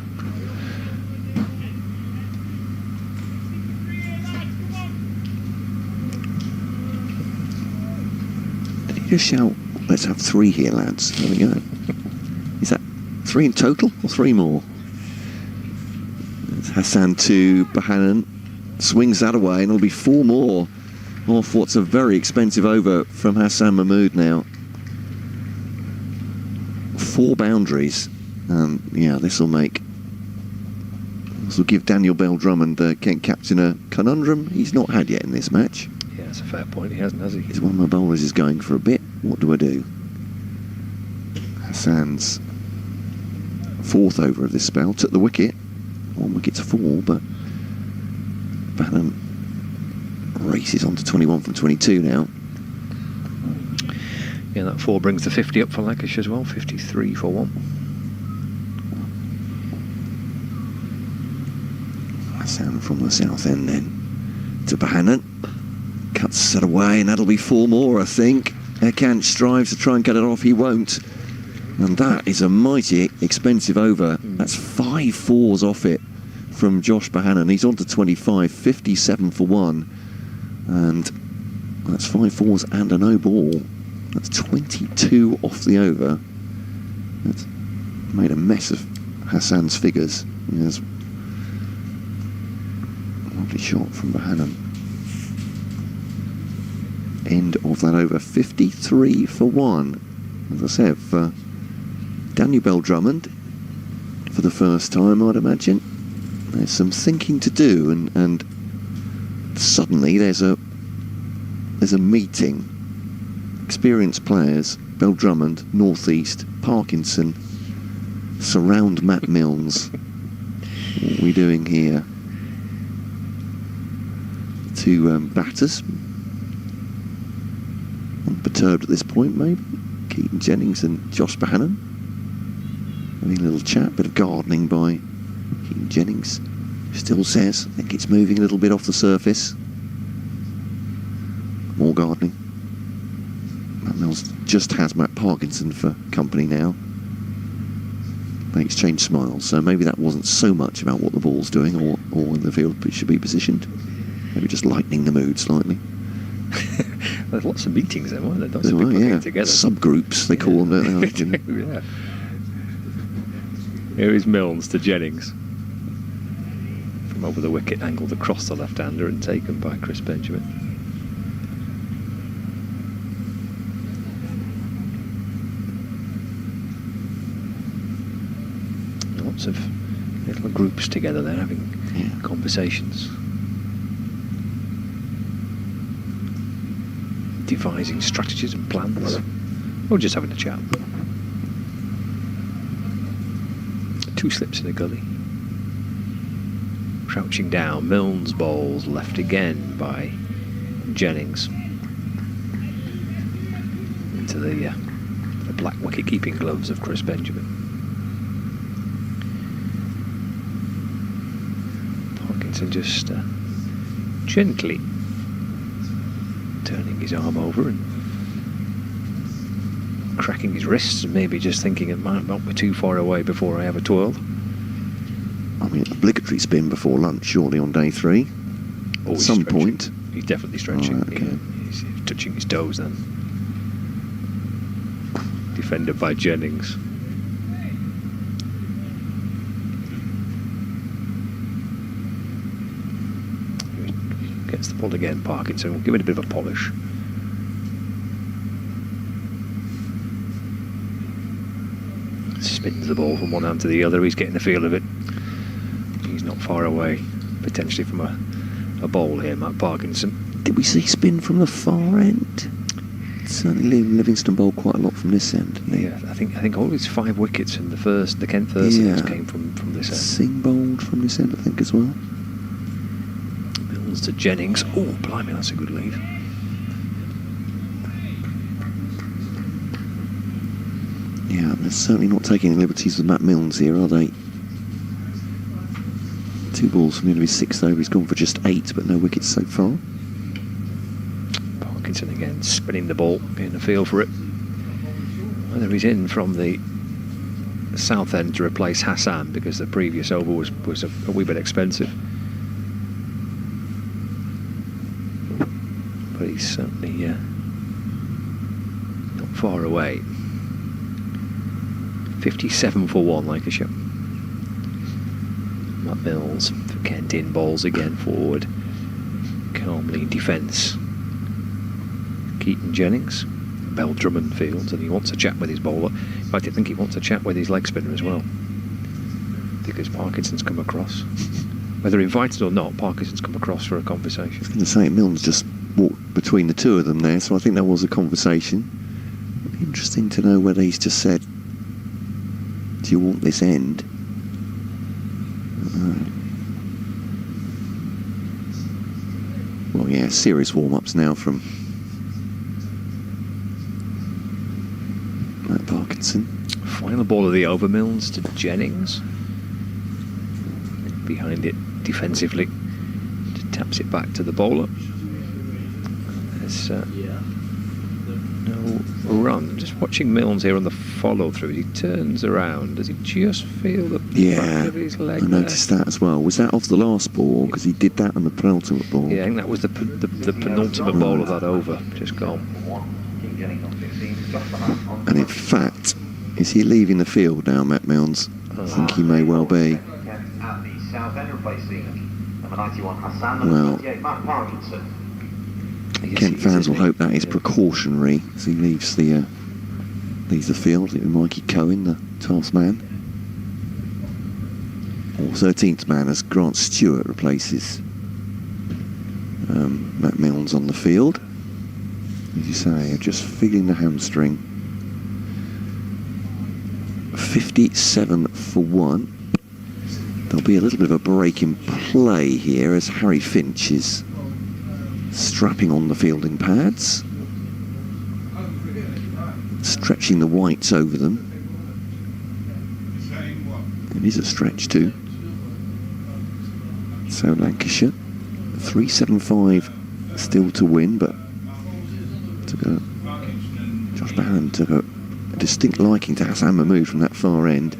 Just shout, let's have 3 here, lads. There we go. Is that 3 in total or 3 more? It's Hassan to Bohannon. Swings that away, and it'll be 4 more off what's a very expensive over from Hassan Mahmood now. 4 boundaries. Yeah, this will give Daniel Bell-Drummond, the Kent captain, a conundrum he's not had yet in this match. Yeah, that's a fair point. He hasn't, has he? One of my bowlers is going for a bit. What do I do? Hassan's 4th over of this spell. Took the wicket. 1 wicket to 4, but Bohannon races on to 21 from 22 now. Yeah, that 4 brings the 50 up for Lancashire as well. 53 for 1. Hassan from the south end then to Bohannon. Cuts it away, and that'll be 4 more, I think. Ekant strives to try and get it off. He won't. And that is a mighty expensive over. That's 5 4s off it from Josh Bohannon. He's on to 25, 57 for 1. And that's 5 4s and a no ball. That's 22 off the over. That's made a mess of Hassan's figures. There's a lovely shot from Bohannon. End of that over. 53 for 1. As I said, for Daniel Bell-Drummond, for the first time, I'd imagine, there's some thinking to do, and suddenly there's a meeting. Experienced players, Bell-Drummond, North East, Parkinson, surround Matt Milnes. What are we doing here? 2 batters. Unperturbed at this point, maybe. Keaton Jennings and Josh Bohannon. Having a little chat, bit of gardening by Keaton Jennings. Still says, I think it's moving a little bit off the surface. More gardening. Matt Milnes just has Matt Parkinson for company now. They exchange smiles, so maybe that wasn't so much about what the ball's doing or in the field should be positioned. Maybe just lightening the mood slightly. There's lots of meetings there, weren't there? Lots There of were, people yeah. getting together. Subgroups, they call them, don't they? Yeah. Here is Milnes to Jennings. From over the wicket, angled across the left-hander and taken by Chris Benjamin. Lots of little groups together there having conversations. Devising strategies and plans, or just having a chat. 2 slips in a gully. Crouching down, Milnes bowls, left again by Jennings. Into the black wicket-keeping gloves of Chris Benjamin. Parkinson just gently turning his arm over and cracking his wrists, and maybe just thinking it might not be too far away before I have a twirl. I mean, obligatory spin before lunch, surely, on day 3. Oh, At he's some stretching. point. He's definitely stretching. Right, okay. Yeah, he's touching his toes then. Defended by Jennings. Gets the ball again, Parkinson. We'll give it a bit of a polish. Spins the ball from one hand to the other. He's getting the feel of it. He's not far away, potentially, from a ball here, Matt Parkinson. Did we see spin from the far end? Certainly Livingston bowled quite a lot from this end, didn't he? Yeah, I think all his 5 wickets in the Kent first innings came from this end. Singh bowled from this end, I think, as well. Mills to Jennings. Oh, blimey, that's a good lead. Yeah, they're certainly not taking any liberties with Matt Milnes here, are they? 2 balls from the end of his 6th over. He's gone for just 8, but no wickets so far. Parkinson again, spinning the ball, getting a feel for it. Whether he's in from the south end to replace Hassan, because the previous over was a wee bit expensive. But he's certainly not far away. 57 for 1, Lancashire. Matt Mills for Kent in, balls again forward. Calmly in defence. Keaton Jennings. Bell Drummond fields, and he wants to chat with his bowler. In fact, I think he wants to chat with his leg spinner as well, because Parkinson's come across. Whether invited or not, Parkinson's come across for a conversation. I was going to say, Milnes just walked between the 2 of them there, so I think that was a conversation. It'd be interesting to know whether he's just said, do you want this end? Well, yeah, serious warm-ups now from Matt Parkinson. Final ball of the over, Milnes to Jennings. Behind it defensively. Just taps it back to the bowler. There's no run. Just watching Milnes here on the follow-through. He turns around. Does he just feel the back of his leg I noticed that as well. Was that off the last ball? Because he did that on the penultimate ball. Yeah, I think that was the penultimate ball of that over. Just gone. And in fact, is he leaving the field now, Matt Milnes? I think he may well be. Well, Kent fans will hope that is precautionary as he leaves the field. It was Mikey Cohen, the 12th man. Or 13th man, as Grant Stewart replaces Matt Milnes on the field. As you say, just feeling the hamstring. 57 for 1. There'll be a little bit of a break in play here as Harry Finch is strapping on the fielding pads, stretching the whites over them. It is a stretch too. So Lancashire 375 still to win, but Josh Bohannon took a distinct liking to Hassan Mahmood from that far end,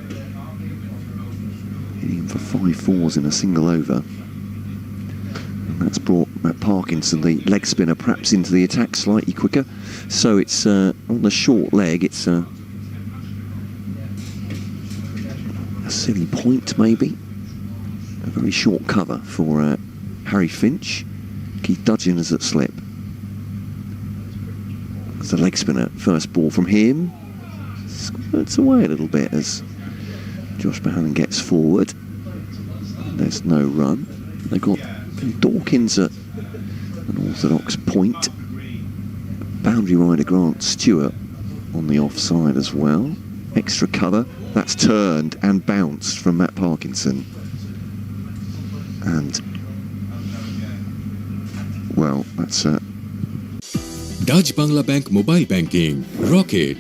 hitting him for 5 fours in a single over. And that's brought Matt Parkinson, the leg spinner, perhaps into the attack slightly quicker. So it's on the short leg, it's a silly point maybe. A very short cover for Harry Finch. Keith Dudgeon is at slip. It's the leg spinner, first ball from him. Skirts away a little bit as Josh Bohannon gets forward. There's no run. They've got Dawkins at an orthodox point. Boundary rider Grant Stewart on the offside as well. Extra cover. That's turned and bounced from Matt Parkinson. And, well, that's Dutch Bangla bank mobile banking rocket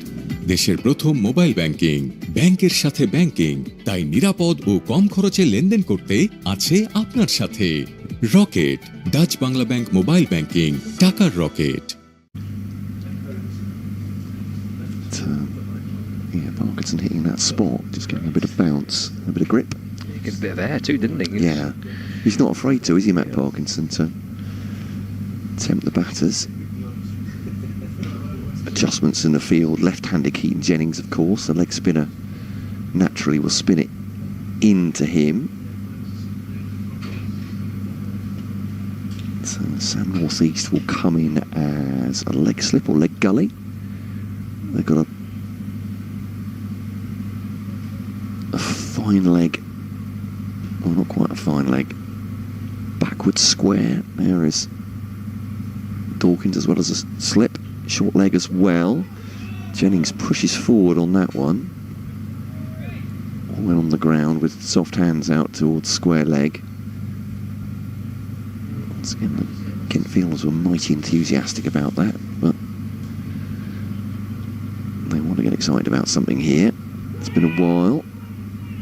দেশের প্রথম mobile banking ব্যাংকের সাথে banking তাই নিরাপদ ও কম খরচে লেনদেন করতে আছে আপনার সাথে rocket Dutch Bangla bank mobile banking টাকার rocket Parkinson hitting that spot, just getting a bit of bounce, a bit of grip. Gives a bit of air too, didn't he? Yeah. He's not afraid to, is he, Matt Parkinson, to tempt the batters. Adjustments in the field. Left-handed Keaton Jennings, of course. The leg spinner naturally will spin it into him. So Sam Northeast will come in as a leg slip or leg gully. They've got a fine leg. Well, not quite a fine leg. Backward square. There is Dawkins as well as a slip. Short leg as well. Jennings pushes forward on that one. All went on the ground with soft hands out towards square leg. Once again, the Kent fielders were mighty enthusiastic about that, but they want to get excited about something here. It's been a while.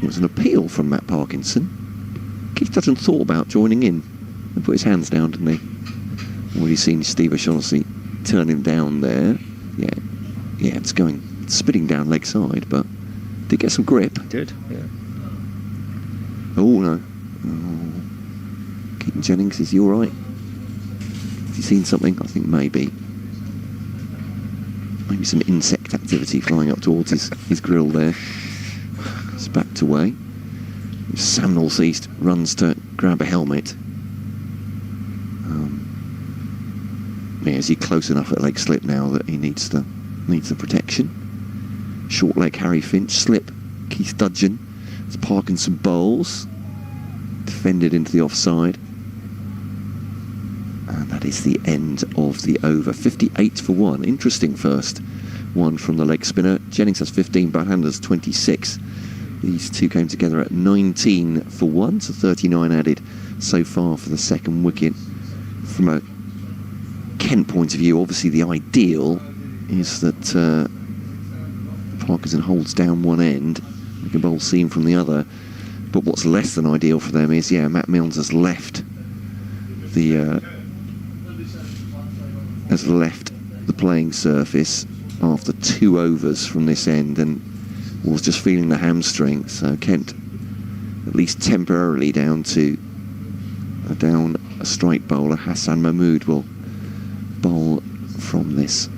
It was an appeal from Matt Parkinson. Keith Dutton thought about joining in and put his hands down, didn't he? Already seen Steve O'Shaughnessy turn him down there. Yeah, it's spinning down leg side, but did get some grip. Did, yeah. Oh, no. Oh. Keaton Jennings, is he all right? Has he seen something? I think maybe. Maybe some insect activity flying up towards his grill there. It's backed away. Sam Northeast runs to grab a helmet. Is he close enough at leg slip now that he needs the protection? Short leg Harry Finch, slip Keith Dudgeon. It's Parkinson bowls. Defended into the offside. And that is the end of the over. 58 for 1. Interesting first one from the leg spinner. Jennings has 15, Bohannon 26. These two came together at 19 for 1, so 39 added so far for the second wicket. From a Kent point of view, obviously the ideal is that Parkinson holds down one end, they can bowl seam from the other. But what's less than ideal for them is, Matt Milnes has left the playing surface after 2 overs from this end and was just feeling the hamstring. So Kent, at least temporarily, down a straight bowler. Hassan Mahmood will bowl from this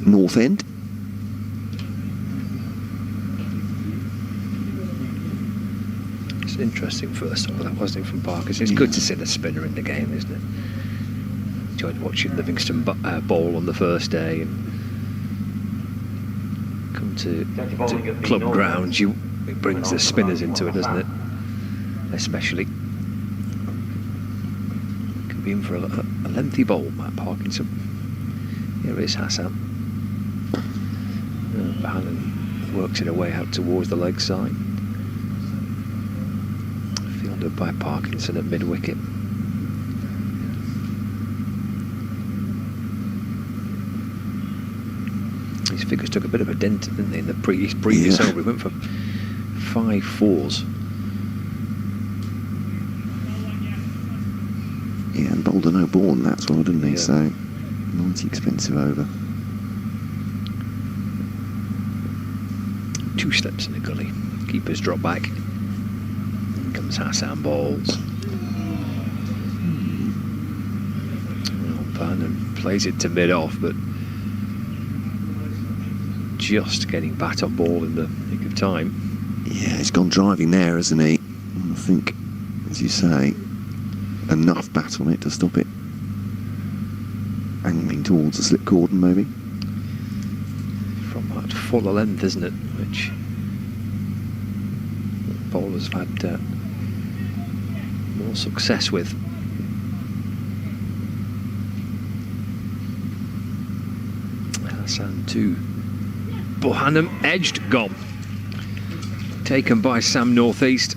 north end. It's interesting first over, that wasn't it, from Parkinson. It's good to see the spinner in the game, isn't it? Enjoyed watching Livingston bowl on the first day, and come to club grounds, it brings the spinners into it, doesn't it? Especially. Could be in for a lengthy bowl, Matt Parkinson. Here is Hassan. Bohannon works it away out towards the leg side. Fielded by Parkinson at mid-wicket. His figures took a bit of a dent, didn't they, in the previous over? He went for 5 fours. Yeah, and bowled a no born, that's well, didn't he? Yeah. So, mighty expensive over. 2 steps in the gully. Keepers drop back. In comes Hassan bowls. Bohannon plays it to mid-off, but just getting bat on ball in the nick of time. Yeah, he's gone driving there, hasn't he? I think, as you say, enough bat on it to stop it angling towards the slip cordon, maybe. From that fuller length, isn't it? Which bowlers have had more success with. Hassan 2. Bohannon edged, gone. Taken by Sam Northeast.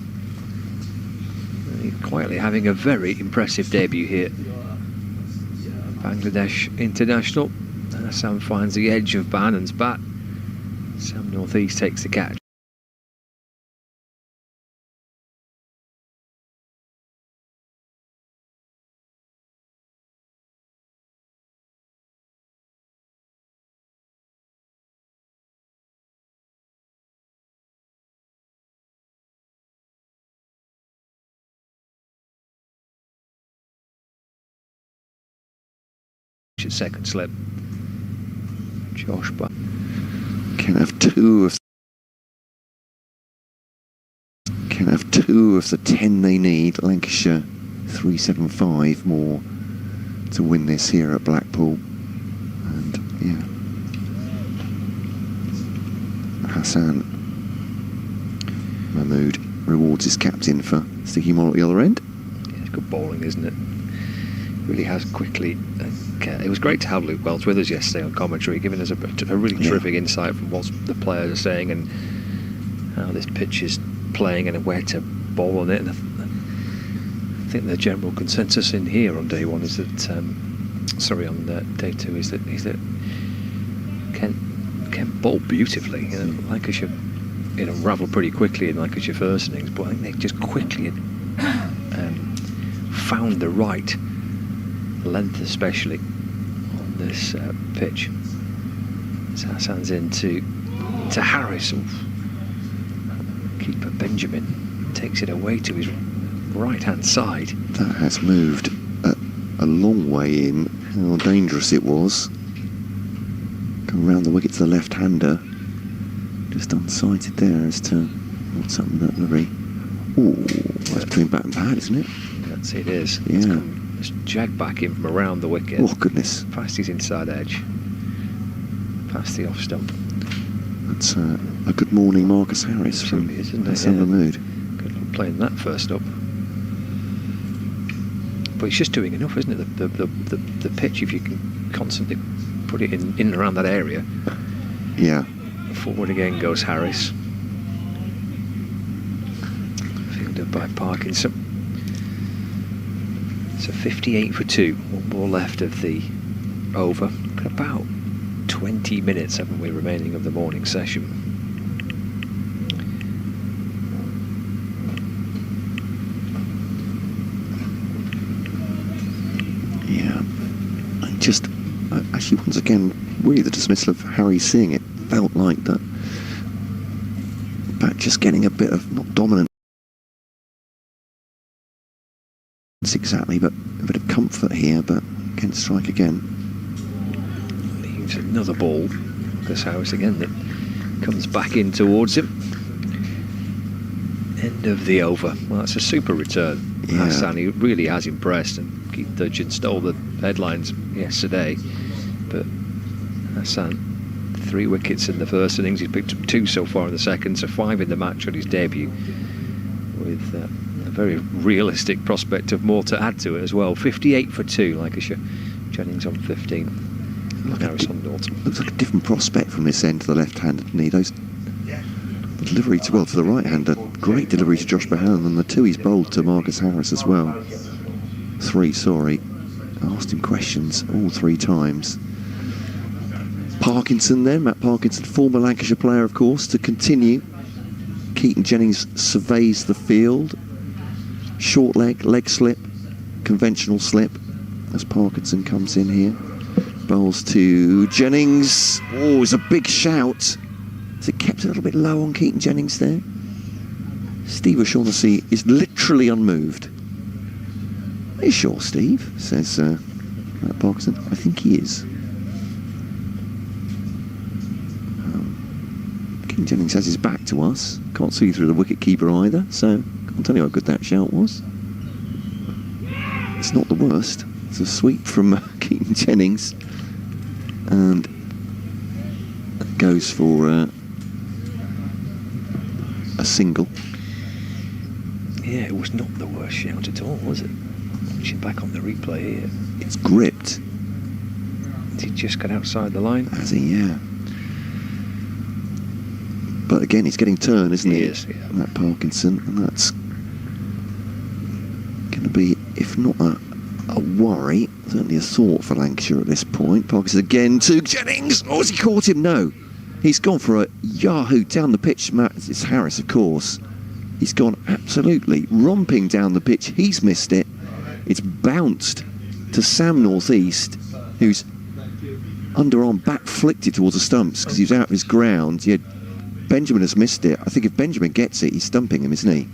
Quietly having a very impressive debut here. Bangladesh international. Hassan finds the edge of Bohannon's bat. Sam Northeast takes the catch. second slip. Josh, but Can have two of the 10 they need. Lancashire 375 more to win this here at Blackpool. And yeah, Hassan Mahmood rewards his captain for sticking more at the other end. yeah, it's good bowling, isn't it? Really has quickly. It was great to have Luke Welch with us yesterday on commentary, giving us a really terrific insight from what the players are saying and how this pitch is playing and where to bowl on it. And I think the general consensus in here on day one is that, on day two is that Kent bowled beautifully. You know, Lancashire, unravel pretty quickly in Lancashire first innings, but I think they just quickly found the right length, especially on this pitch. So Hassan's into Harris. Oof. Keeper Benjamin takes it away to his right hand side. That has moved a long way in. How dangerous it was. Come around the wicket to the left-hander. Just unsighted there as to what's up in that livery. Oh, that's between bat and pad, isn't it? That's it is. Yeah. It's jagged back in from around the wicket. Oh, goodness. Past his inside edge. Past the off stump. That's a good morning Marcus Harris from Really is, isn't it? Hassan Mahmood. Good luck playing that first up. But it's just doing enough, isn't it? The pitch, if you can constantly put it in and around that area. Yeah. Forward again goes Harris. Fielded by Parkinson. So 58 for 2. One more left of the over. Got about 20 minutes, haven't we, remaining of the morning session. Yeah. And just, actually, once again, really the dismissal of Harry Singh, it felt like that. But just getting a bit of, not dominant exactly, but a bit of comfort here, but again, strike again. Leaves another ball. Lucas Harris again that comes back in towards him. End of the over. Well, that's a super return. Yeah. Hassan, he really has impressed, and Keith Dudgeon stole the headlines yesterday. But Hassan, 3 wickets in the first innings. He's picked up 2 so far in the second, so 5 in the match on his debut, with a very realistic prospect of more to add to it as well. 58 for 2, Lancashire. Jennings on 15. Harris on 0. Looks like a different prospect from this end to the left-hander, doesn't he? Those delivery to the right-hander. Great delivery to Josh Bohannon, and the 2 he's bowled to Marcus Harris as well. 3, sorry. I asked him questions all 3 times. Parkinson then, Matt Parkinson, former Lancashire player, of course, to continue. Keaton Jennings surveys the field. Short leg slip, conventional slip, as Parkinson comes in here. Bowls to Jennings. Oh, it's a big shout. Has it kept a little bit low on Keaton Jennings there? Steve O'Shaughnessy is literally unmoved. Are you sure, Steve? Says Matt Parkinson. I think he is. Keaton Jennings has his back to us. Can't see through the wicket keeper either, so I'll tell you how good that shout was. It's not the worst. It's a sweep from Keaton Jennings, and it goes for a single. Yeah, it was not the worst shout at all, was it? Watching back on the replay here. It's gripped. Did he just get outside the line? Has he? Yeah. But again, he's getting turned, isn't he? He is, yeah. Matt Parkinson, and that's going to be, if not a worry, certainly a thought for Lancashire at this point. Parkinson again to Jennings. Oh, has he caught him? No. He's gone for a yahoo down the pitch. It's Harris, of course. He's gone absolutely romping down the pitch. He's missed it. It's bounced to Sam Northeast, who's underarm back flicked it towards the stumps because he was out of his ground. Yeah, Benjamin has missed it. I think if Benjamin gets it, he's stumping him, isn't he?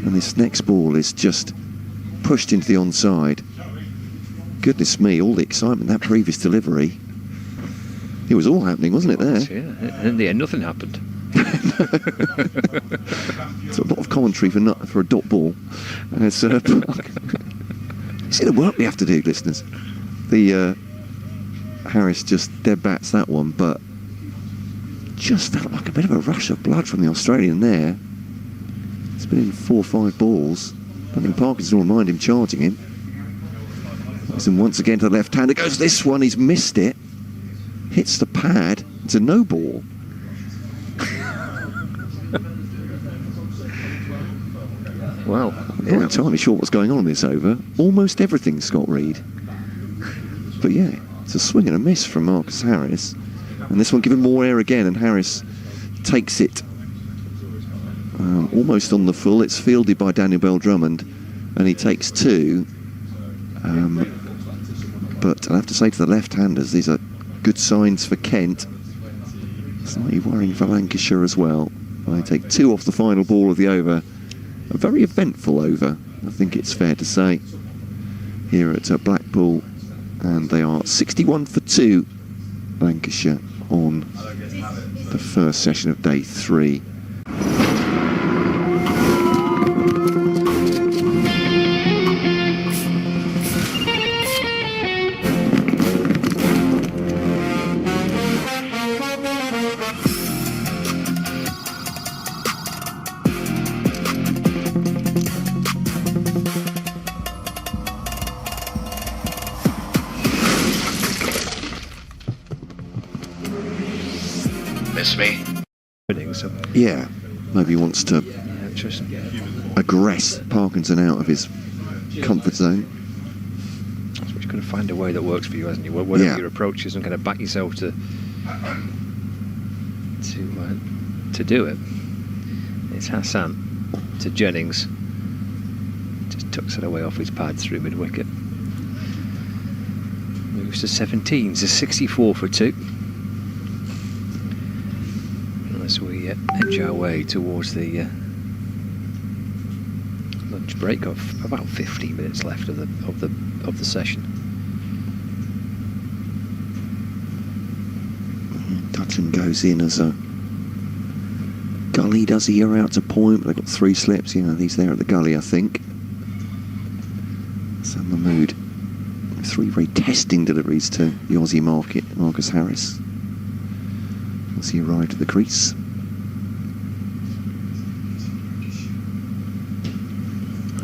And this next ball is just pushed into the onside. Goodness me, all the excitement, that previous delivery. It was all happening, wasn't it, there? Yeah, and in the end, nothing happened. It's a lot of commentary for a dot ball. It's the work we have to do, listeners. The Harris just dead bats that one, but just felt like a bit of a rush of blood from the Australian there. It's been in 4 or 5 balls. I think Parkinson will mind him charging him. And once again to the left-hander goes this one. He's missed it. Hits the pad. It's a no ball. Well, I'm not entirely sure what's going on in this over. Almost everything, Scott Reed. But yeah, it's a swing and a miss from Marcus Harris. And this one given more air again, and Harris takes it almost on the full. It's fielded by Daniel Bell Drummond, and he takes 2. But I'll have to say to the left-handers, these are good signs for Kent. Slightly worrying for Lancashire as well. They take 2 off the final ball of the over. A very eventful over, I think it's fair to say, here at Blackpool. And they are 61 for 2, Lancashire, on the first session of day 3. Miss me? so Yeah, maybe he wants to yeah, just aggress Parkinson out of his comfort zone. so you've got to find a way that works for you, hasn't you? Whatever Yeah. your approach is, and kind of back yourself to do it. It's Hassan to Jennings. Just tucks it away off his pad through mid-wicket. Moves to 17, so 64 for 2. As we edge our way towards the lunch break of about 15 minutes left of the session. Dutton goes in as a gully, does he? You're out to point. They've got 3 slips. You know, he's there at the gully, I think. Sam Mahmood. 3 very testing deliveries to the Aussie market, Marcus Harris, as he arrived at the crease.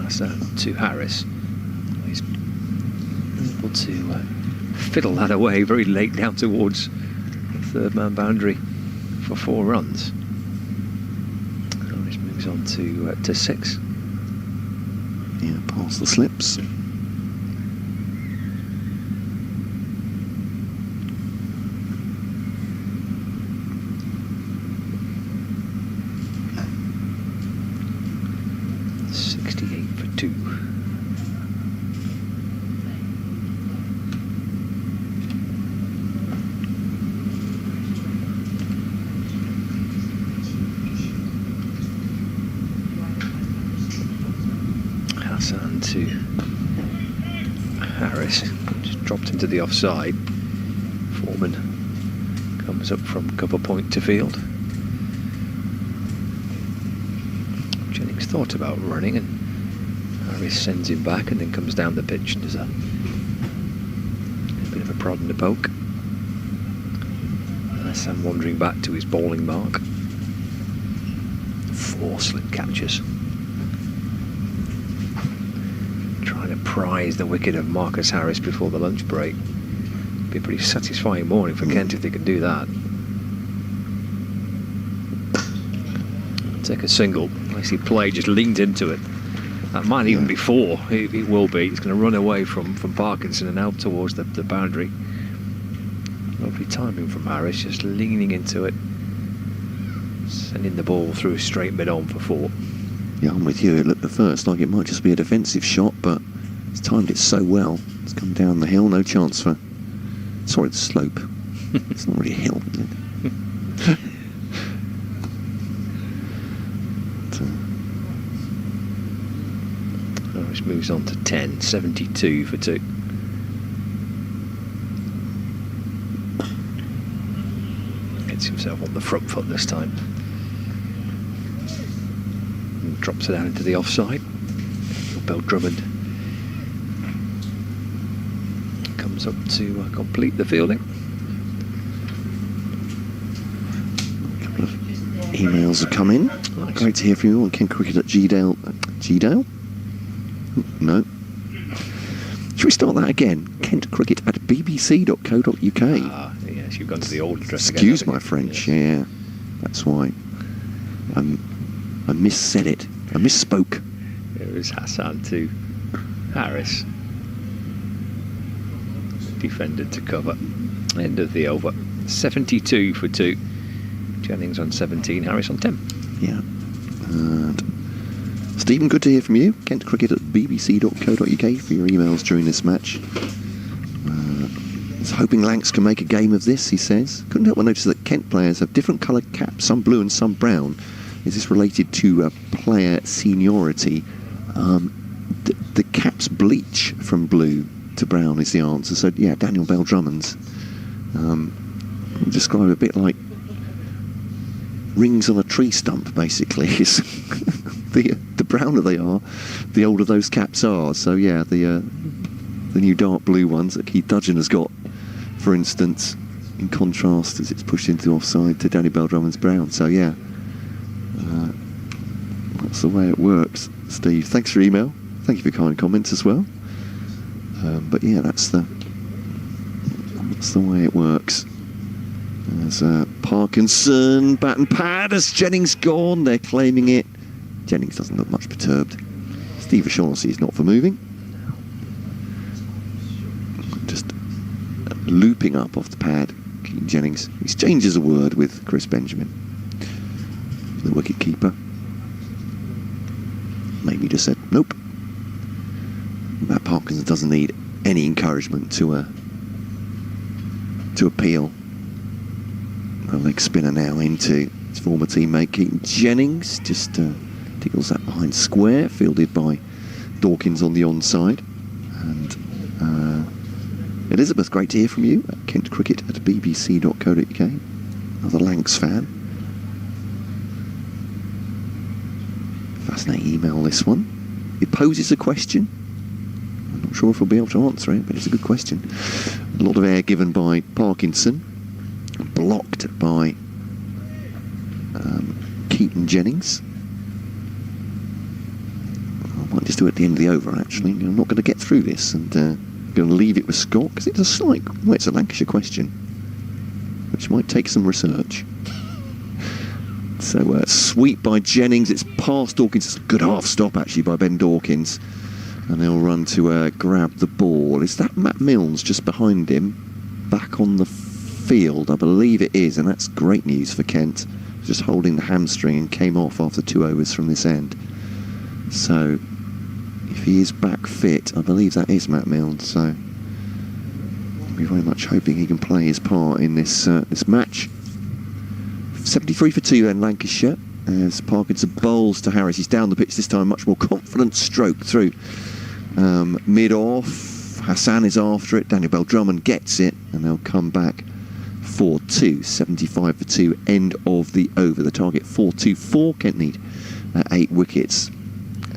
That's to Harris. He's able to fiddle that away very late down towards the third man boundary for 4 runs. Harris moves on to 6. Yeah, past the slips. Hassan to Harris, just dropped into the offside. Foreman comes up from cover point to field. Jennings thought about running, and Harris sends him back and then comes down the pitch and does a bit of a prod and a poke. Hassan wandering back to his bowling mark. 4 slip catches. Trying to prize the wicket of Marcus Harris before the lunch break. Be a pretty satisfying morning for Kent if they can do that. Take a single. Nicely played, just leaned into it. That might even be 4. It will be. It's going to run away from Parkinson and out towards the boundary. Lovely timing from Harris, just leaning into it. Sending the ball through straight mid-on for 4. Yeah, I'm with you. It looked at first like it might just be a defensive shot, but it's timed it so well. It's come down the hill, no chance for... Sorry, the slope. It's not really a hill, is it? Harris moves on to 10, 72 for 2. himself on the front foot this time. And drops it down into the offside. Bell Drummond comes up to complete the fielding. Emails have come in. Nice. Great to hear from you on Kent Cricket at Gdale. Gdale? No. Should we start that again? Kent Cricket at bbc.co.uk. Ah, yes, you've gone to the old address again. Excuse haven't my you? French, Yes. yeah. That's why. I missaid it. I misspoke. It was Hassan to Harris. Defended to cover. End of the over. 72 for 2. Jennings on 17, Harris on 10. Yeah. And Stephen, good to hear from you. Kent Cricket at bbc.co.uk for your emails during this match. He's hoping Lancs can make a game of this, he says. Couldn't help but notice that Kent players have different coloured caps, some blue and some brown. Is this related to player seniority? The caps bleach from blue to brown is the answer. So, yeah, Daniel Bell Drummond's. Describe a bit like rings on a tree stump, basically. Is the browner they are, the older those caps are. So yeah, the new dark blue ones that Keith Dudgeon has got, for instance, in contrast as it's pushed into offside to Danny Bell Drummond's brown. So yeah, that's the way it works. Steve, thanks for your email. Thank you for your kind comments as well. But yeah, that's the way it works. There's Parkinson, bat and pad as Jennings gone. They're claiming it. Jennings doesn't look much perturbed. Steve O'Shaughnessy is not for moving. Just looping up off the pad. Keaton Jennings exchanges a word with Chris Benjamin, the wicket keeper. Maybe just said nope. Matt Parkinson doesn't need any encouragement to appeal. A leg spinner now into his former teammate Keaton Jennings. Just tickles that behind square, fielded by Dawkins on the onside. And Elizabeth, great to hear from you at Kent Cricket at bbc.co.uk. Another Lancs fan. Fascinating email, this one. It poses a question. I'm not sure if we'll be able to answer it, but it's a good question. A lot of air given by Parkinson. Blocked by Keaton Jennings. I might just do it at the end of the over, actually. I'm not going to get through this and going to leave it with Scott because it's a it's a Lancashire question, which might take some research. So sweep by Jennings. It's past Dawkins. It's a good half stop actually by Ben Dawkins, and they'll run to grab the ball. Is that Matt Milnes just behind him, back on the field? I believe it is, and that's great news for Kent. Just holding the hamstring and came off after 2 overs from this end. So if he is back fit, I believe that is Matt Milnes. So we're very much hoping he can play his part in this this match. 73 for 2 then Lancashire as Parkinson bowls to Harris. He's down the pitch this time, much more confident stroke through mid off. Hassan is after it. Daniel Bell Drummond gets it, and they'll come back 4-2, 75 for 2, end of the over. The target 4-2-4. Kent need 8 wickets.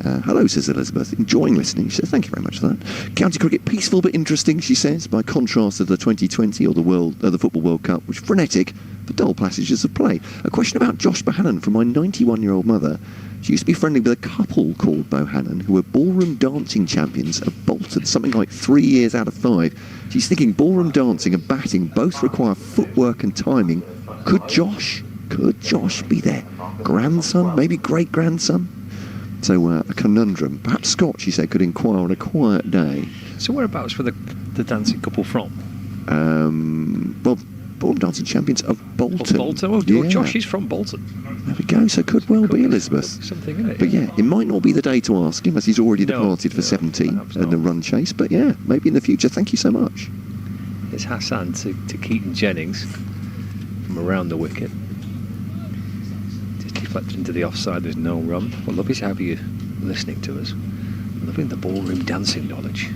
Hello, says Elizabeth. Enjoying listening. She says, thank you very much for that. County cricket, peaceful but interesting, she says, by contrast to the 2020 or the Football World Cup, which frenetic but dull passages of play. A question about Josh Bohannon from my 91-year-old mother. She used to be friendly with a couple called Bohannon who were ballroom dancing champions of Bolton, something like 3 years out of 5. She's thinking ballroom dancing and batting both require footwork and timing. Could Josh be their grandson, maybe great-grandson? So a conundrum. Perhaps Scott, she said, could inquire on a quiet day. So whereabouts were the dancing couple from? Well, ballroom dancing champions of Bolton. Bolton? Oh, yeah. Josh is from Bolton. There we go. So could well be Elizabeth. Something in it. But yeah, it might not be the day to ask him as he's already departed for 17 perhaps in the not. run chase. But yeah, maybe in the future. Thank you so much. It's Hassan to Keaton Jennings from around the wicket. Just deflected into the offside. There's no run. Well, lovely to have you listening to us. Loving the ballroom dancing knowledge.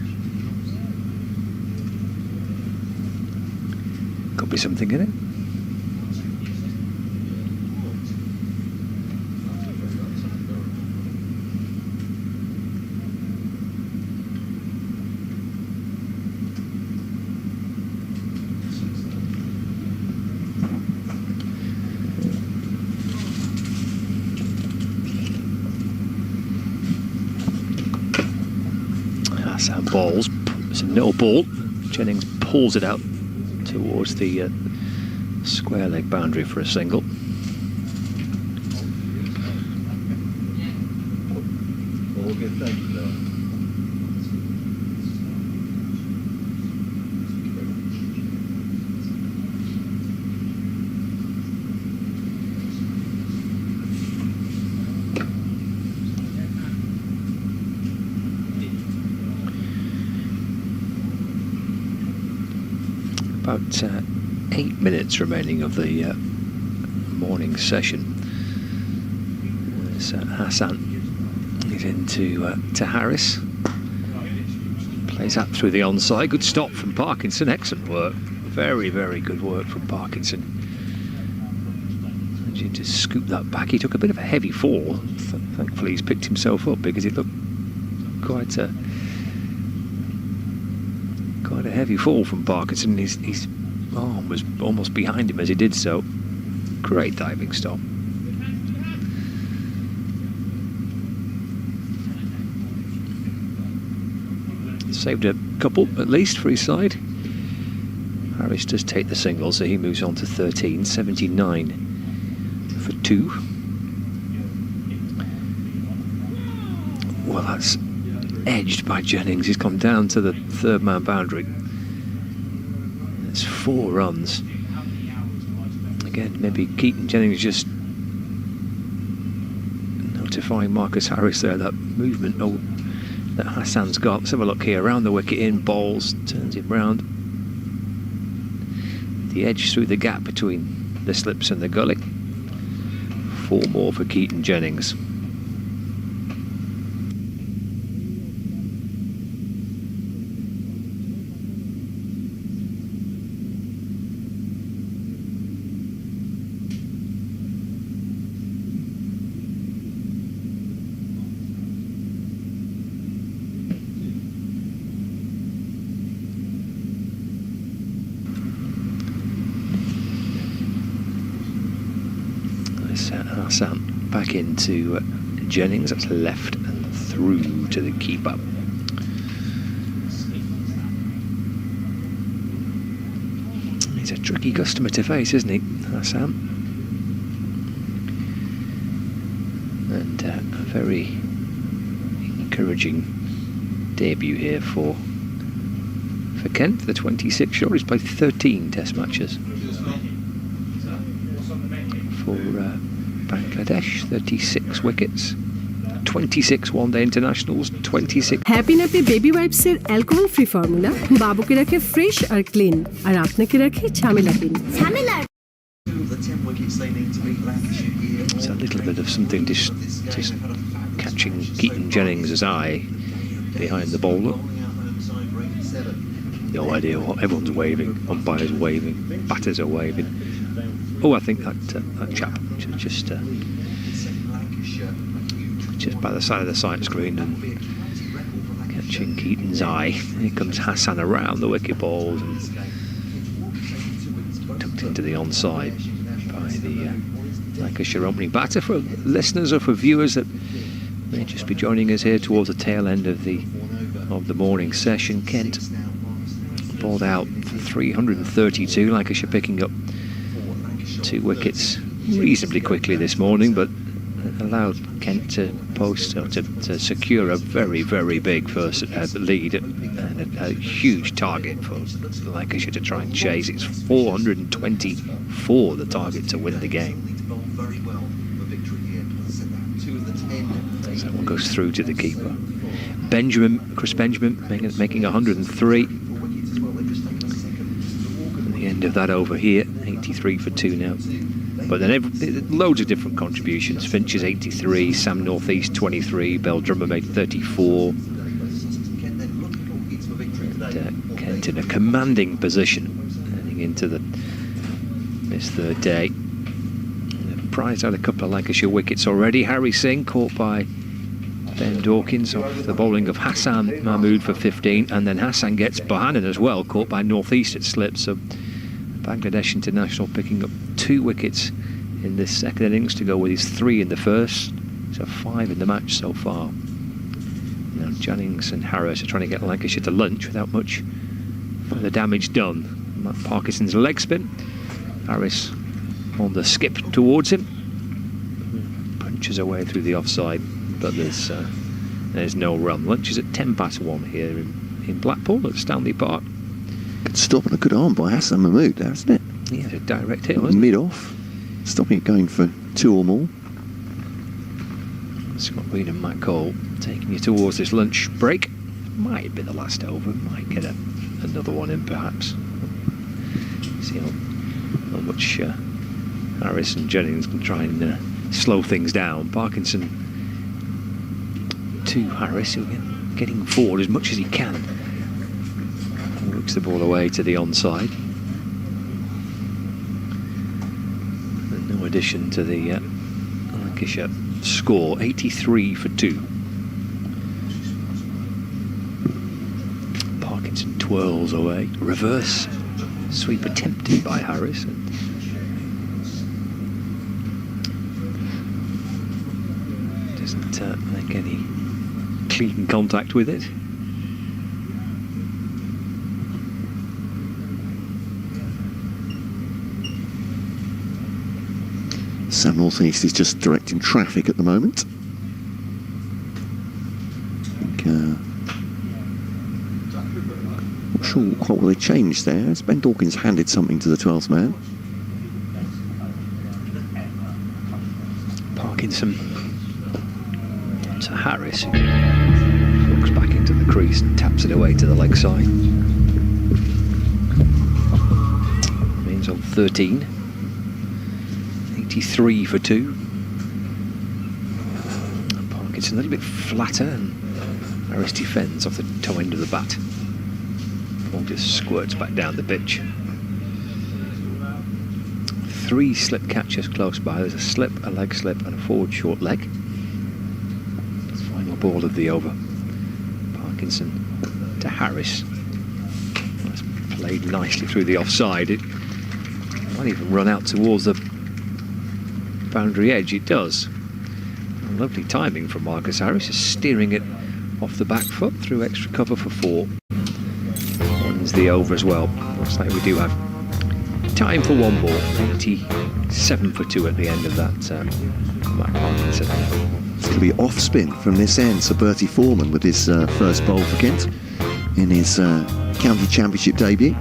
Could be something in it. Hassan balls. It's a no ball. Jennings pulls it out towards the square leg boundary for a single. About 8 minutes remaining of the morning session. Hassan is into to Harris. Plays that through the onside. Good stop from Parkinson. Excellent work. Very, very good work from Parkinson. Managing to scoop that back. He took a bit of a heavy fall. Thankfully, he's picked himself up because it looked quite a heavy fall from Parkinson. His arm was almost behind him as he did so. Great diving stop. Saved a couple at least for his side. Harris does take the single, so he moves on to 13, 79 for 2. Well, that's edged by Jennings. He's gone down to the third man boundary. It's 4 runs. Again, maybe Keaton Jennings just notifying Marcus Harris there that movement that Hassan's got. Let's have a look here. Around the wicket, in bowls, turns him round. The edge through the gap between the slips and the gully. 4 more for Keaton Jennings. Hassan back into Jennings, that's left and through to the keeper. He's a tricky customer to face, isn't he, Hassan? And a very encouraging debut here for Kent, the 26-year-old. He's played 13 test matches for Bangladesh, 36 wickets, 26 one-day internationals, 26. Happy nappy baby ওয়াইপসের alcohol free formula বাবুকে রাখে fresh আর clean আর আপনাকে রাখে ঝামেলাহীন। It's a little bit of something just catching Keaton Jennings' eye behind the bowler. No idea what everyone's waving. Umpires waving, batters are waving. Oh, I think that chap just by the side of the sight screen and catching Keaton's eye. Here comes Hassan around the wicket balls and tucked into the onside by the Lancashire opening batter. For listeners or for viewers that may just be joining us here towards the tail end of the morning session, Kent balled out for 332. Lancashire picking up 2 wickets reasonably quickly this morning, but allowed Kent to post or to secure a very, very big first lead and a huge target for Lancashire to try and chase. It's 424, the target to win the game. So that one goes through to the keeper. Chris Benjamin making 103. End of that over here, 83 for 2 now. But then loads of different contributions. Finch is 83, Sam Northeast 23, Beldrummer made 34. And, Kent in a commanding position heading into this third day. Prize out a couple of Lancashire wickets already. Harry Singh caught by Ben Dawkins off the bowling of Hassan Mahmood for 15, and then Hassan gets Bohannon as well, caught by Northeast at slip. So Bangladesh international picking up 2 wickets in this second innings to go with his 3 in the first, so 5 in the match so far. Now Jennings and Harris are trying to get Lancashire to lunch without much further damage done. Matt Parkinson's leg spin. Harris on the skip towards him. Punches away through the offside, but there's no run. Lunch is at 1:10 here in Blackpool at Stanley Park. Good stop and a good arm by Hassan Mahmood there, isn't it? He had a direct hit, wasn't it? Mid-off, stopping it going for 2 or more. Scott Reed and Matt Cole taking you towards this lunch break. Might be the last over. Might get another one in, perhaps. See how much Harris and Jennings can try and slow things down. Parkinson to Harris, who getting forward as much as he can. Works the ball away to the onside. And no addition to the Lancashire score, 83 for 2. Parkinson twirls away. Reverse sweep attempted by Harris. And doesn't make any clean contact with it. Sam North East is just directing traffic at the moment. Not sure what will they change there. As Ben Dawkins handed something to the 12th man. Parkinson to Harris, who looks back into the crease and taps it away to the leg side. Remains on 13. 83 for 2. And Parkinson a little bit flatter, and Harris defends off the toe end of the bat. Ball just squirts back down the pitch. 3 slip catches close by. There's a slip, a leg slip, and a forward short leg. Final ball of the over. Parkinson to Harris. That's played nicely through the offside. It might even run out towards the boundary edge. It does. Lovely timing from Marcus Harris, just steering it off the back foot through extra cover for 4. Wins the over as well. Looks like we do have time for one ball. 87 for 2 at the end of that. Matt Parkinson. It's going to be off spin from this end. Sir Bertie Foreman with his first bowl for Kent in his county championship debut.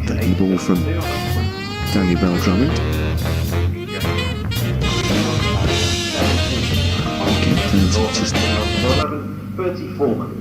Debut ball from Daniel Bell-Drummond. Bertie Foreman.